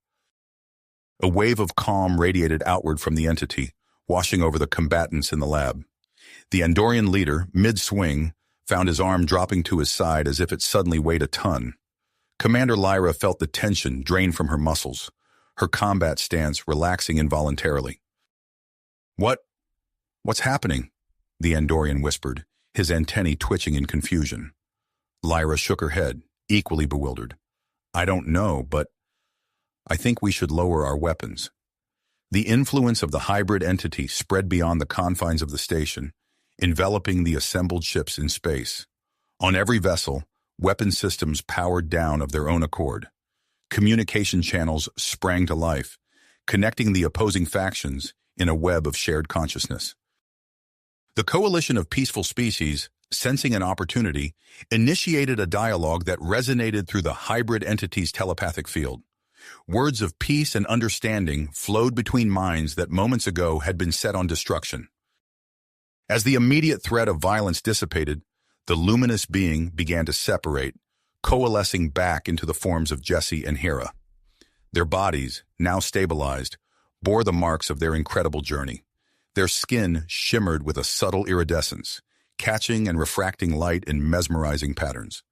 A wave of calm radiated outward from the entity, washing over the combatants in the lab. The Andorian leader, mid-swing, found his arm dropping to his side as if it suddenly weighed a ton. Commander Lyra felt the tension drain from her muscles, her combat stance relaxing involuntarily. What's happening?" the Andorian whispered, his antennae twitching in confusion. Lyra shook her head, equally bewildered. "I don't know, but I think we should lower our weapons." The influence of the hybrid entity spread beyond the confines of the station, enveloping the assembled ships in space. On every vessel, weapon systems powered down of their own accord. Communication channels sprang to life, connecting the opposing factions in a web of shared consciousness. The coalition of peaceful species, sensing an opportunity, initiated a dialogue that resonated through the hybrid entity's telepathic field. Words of peace and understanding flowed between minds that moments ago had been set on destruction. As the immediate threat of violence dissipated, the luminous being began to separate, coalescing back into the forms of Jesse and Hera. Their bodies, now stabilized, bore the marks of their incredible journey. Their skin shimmered with a subtle iridescence, catching and refracting light in mesmerizing patterns.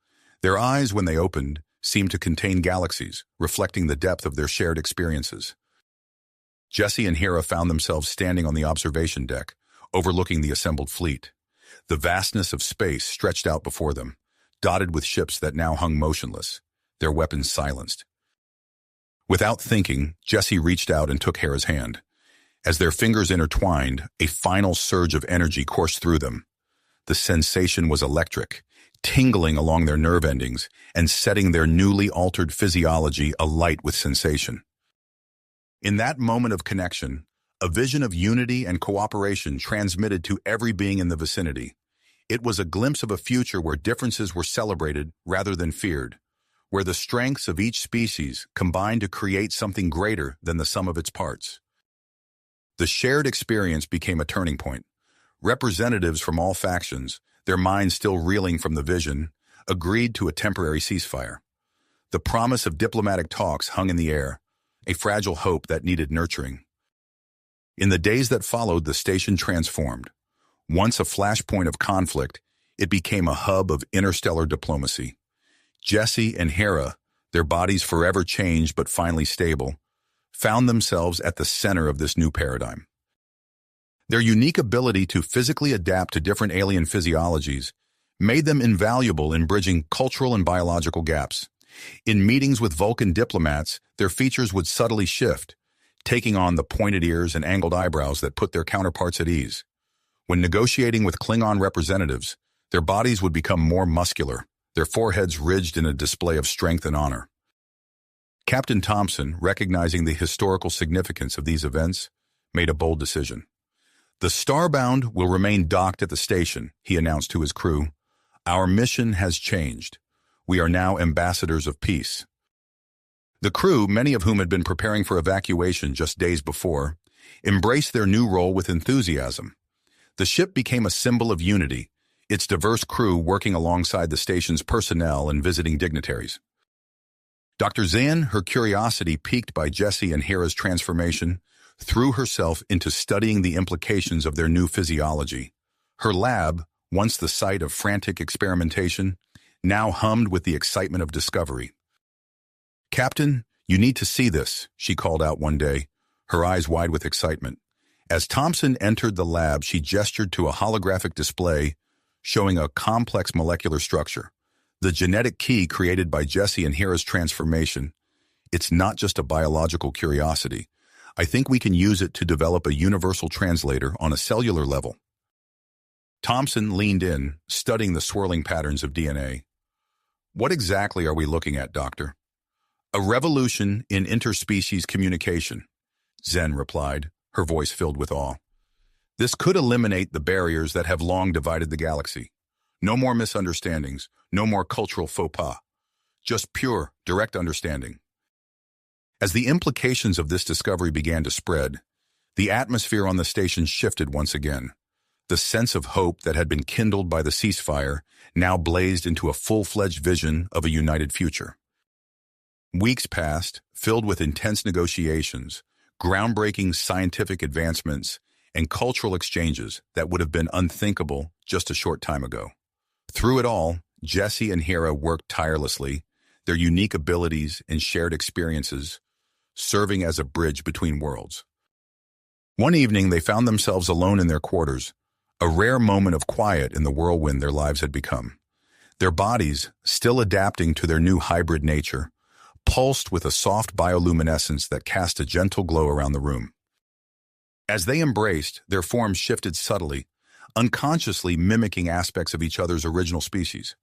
Their eyes, when they opened, seemed to contain galaxies, reflecting the depth of their shared experiences. Jesse and Hera found themselves standing on the observation deck, overlooking the assembled fleet. The vastness of space stretched out before them, dotted with ships that now hung motionless, their weapons silenced. Without thinking, Jesse reached out and took Hera's hand. As their fingers intertwined, a final surge of energy coursed through them. The sensation was electric, tingling along their nerve endings and setting their newly altered physiology alight with sensation. In that moment of connection, a vision of unity and cooperation transmitted to every being in the vicinity. It was a glimpse of a future where differences were celebrated rather than feared, where the strengths of each species combined to create something greater than the sum of its parts. The shared experience became a turning point. Representatives from all factions, their minds still reeling from the vision, agreed to a temporary ceasefire. The promise of diplomatic talks hung in the air, a fragile hope that needed nurturing. In the days that followed, the station transformed. Once a flashpoint of conflict, it became a hub of interstellar diplomacy. Jesse and Hera, their bodies forever changed but finally stable, found themselves at the center of this new paradigm. Their unique ability to physically adapt to different alien physiologies made them invaluable in bridging cultural and biological gaps. In meetings with Vulcan diplomats, their features would subtly shift, taking on the pointed ears and angled eyebrows that put their counterparts at ease. When negotiating with Klingon representatives, their bodies would become more muscular, their foreheads ridged in a display of strength and honor. Captain Thompson, recognizing the historical significance of these events, made a bold decision. "The Starbound will remain docked at the station," he announced to his crew. "Our mission has changed. We are now ambassadors of peace." The crew, many of whom had been preparing for evacuation just days before, embraced their new role with enthusiasm. The ship became a symbol of unity, its diverse crew working alongside the station's personnel and visiting dignitaries. Dr. Zan, her curiosity piqued by Jesse and Hera's transformation, threw herself into studying the implications of their new physiology. Her lab, once the site of frantic experimentation, now hummed with the excitement of discovery. "Captain, you need to see this," she called out one day, her eyes wide with excitement. As Thompson entered the lab, she gestured to a holographic display showing a complex molecular structure, the genetic key created by Jesse and Hera's transformation. "It's not just a biological curiosity. I think we can use it to develop a universal translator on a cellular level." Thompson leaned in, studying the swirling patterns of DNA. "What exactly are we looking at, Doctor?" "A revolution in interspecies communication," Zen replied, her voice filled with awe. "This could eliminate the barriers that have long divided the galaxy. No more misunderstandings, no more cultural faux pas. Just pure, direct understanding." As the implications of this discovery began to spread, the atmosphere on the station shifted once again. The sense of hope that had been kindled by the ceasefire now blazed into a full-fledged vision of a united future. Weeks passed, filled with intense negotiations, groundbreaking scientific advancements, and cultural exchanges that would have been unthinkable just a short time ago. Through it all, Jesse and Hera worked tirelessly, their unique abilities and shared experiences serving as a bridge between worlds. One evening, they found themselves alone in their quarters, a rare moment of quiet in the whirlwind their lives had become. Their bodies, still adapting to their new hybrid nature, pulsed with a soft bioluminescence that cast a gentle glow around the room. As they embraced, their forms shifted subtly, unconsciously mimicking aspects of each other's original species.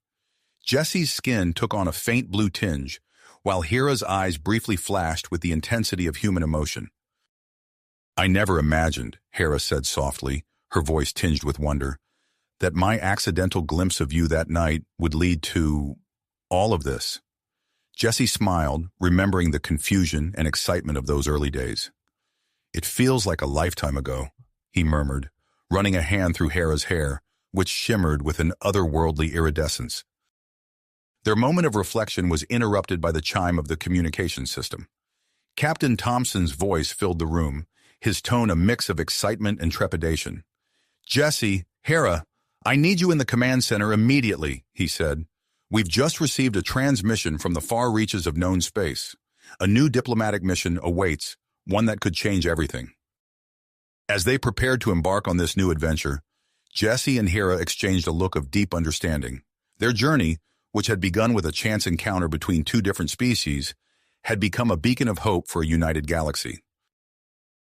Jesse's skin took on a faint blue tinge, while Hera's eyes briefly flashed with the intensity of human emotion. "I never imagined," Hera said softly, her voice tinged with wonder, "that my accidental glimpse of you that night would lead to all of this." Jesse smiled, remembering the confusion and excitement of those early days. "It feels like a lifetime ago," he murmured, running a hand through Hera's hair, which shimmered with an otherworldly iridescence. Their moment of reflection was interrupted by the chime of the communication system. Captain Thompson's voice filled the room, his tone a mix of excitement and trepidation. "Jesse, Hera, I need you in the command center immediately," he said. "We've just received a transmission from the far reaches of known space. A new diplomatic mission awaits, one that could change everything." As they prepared to embark on this new adventure, Jesse and Hera exchanged a look of deep understanding. Their journey, which had begun with a chance encounter between two different species, had become a beacon of hope for a united galaxy.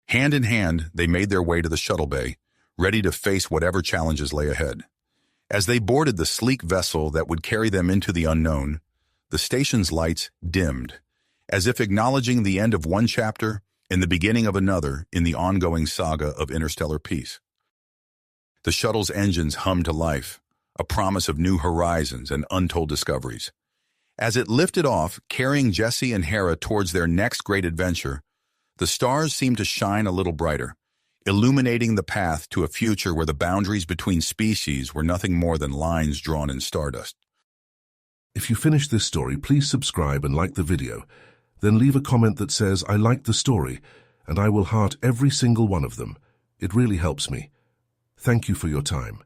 Hand in hand, they made their way to the shuttle bay, ready to face whatever challenges lay ahead. As they boarded the sleek vessel that would carry them into the unknown, the station's lights dimmed, as if acknowledging the end of one chapter and the beginning of another in the ongoing saga of interstellar peace. The shuttle's engines hummed to life, a promise of new horizons and untold discoveries. As it lifted off, carrying Jesse and Hera towards their next great adventure, the stars seemed to shine a little brighter, illuminating the path to a future where the boundaries between species were nothing more than lines drawn in stardust. If you finished this story, please subscribe and like the video. Then leave a comment that says, "I liked the story," and I will heart every single one of them. It really helps me. Thank you for your time.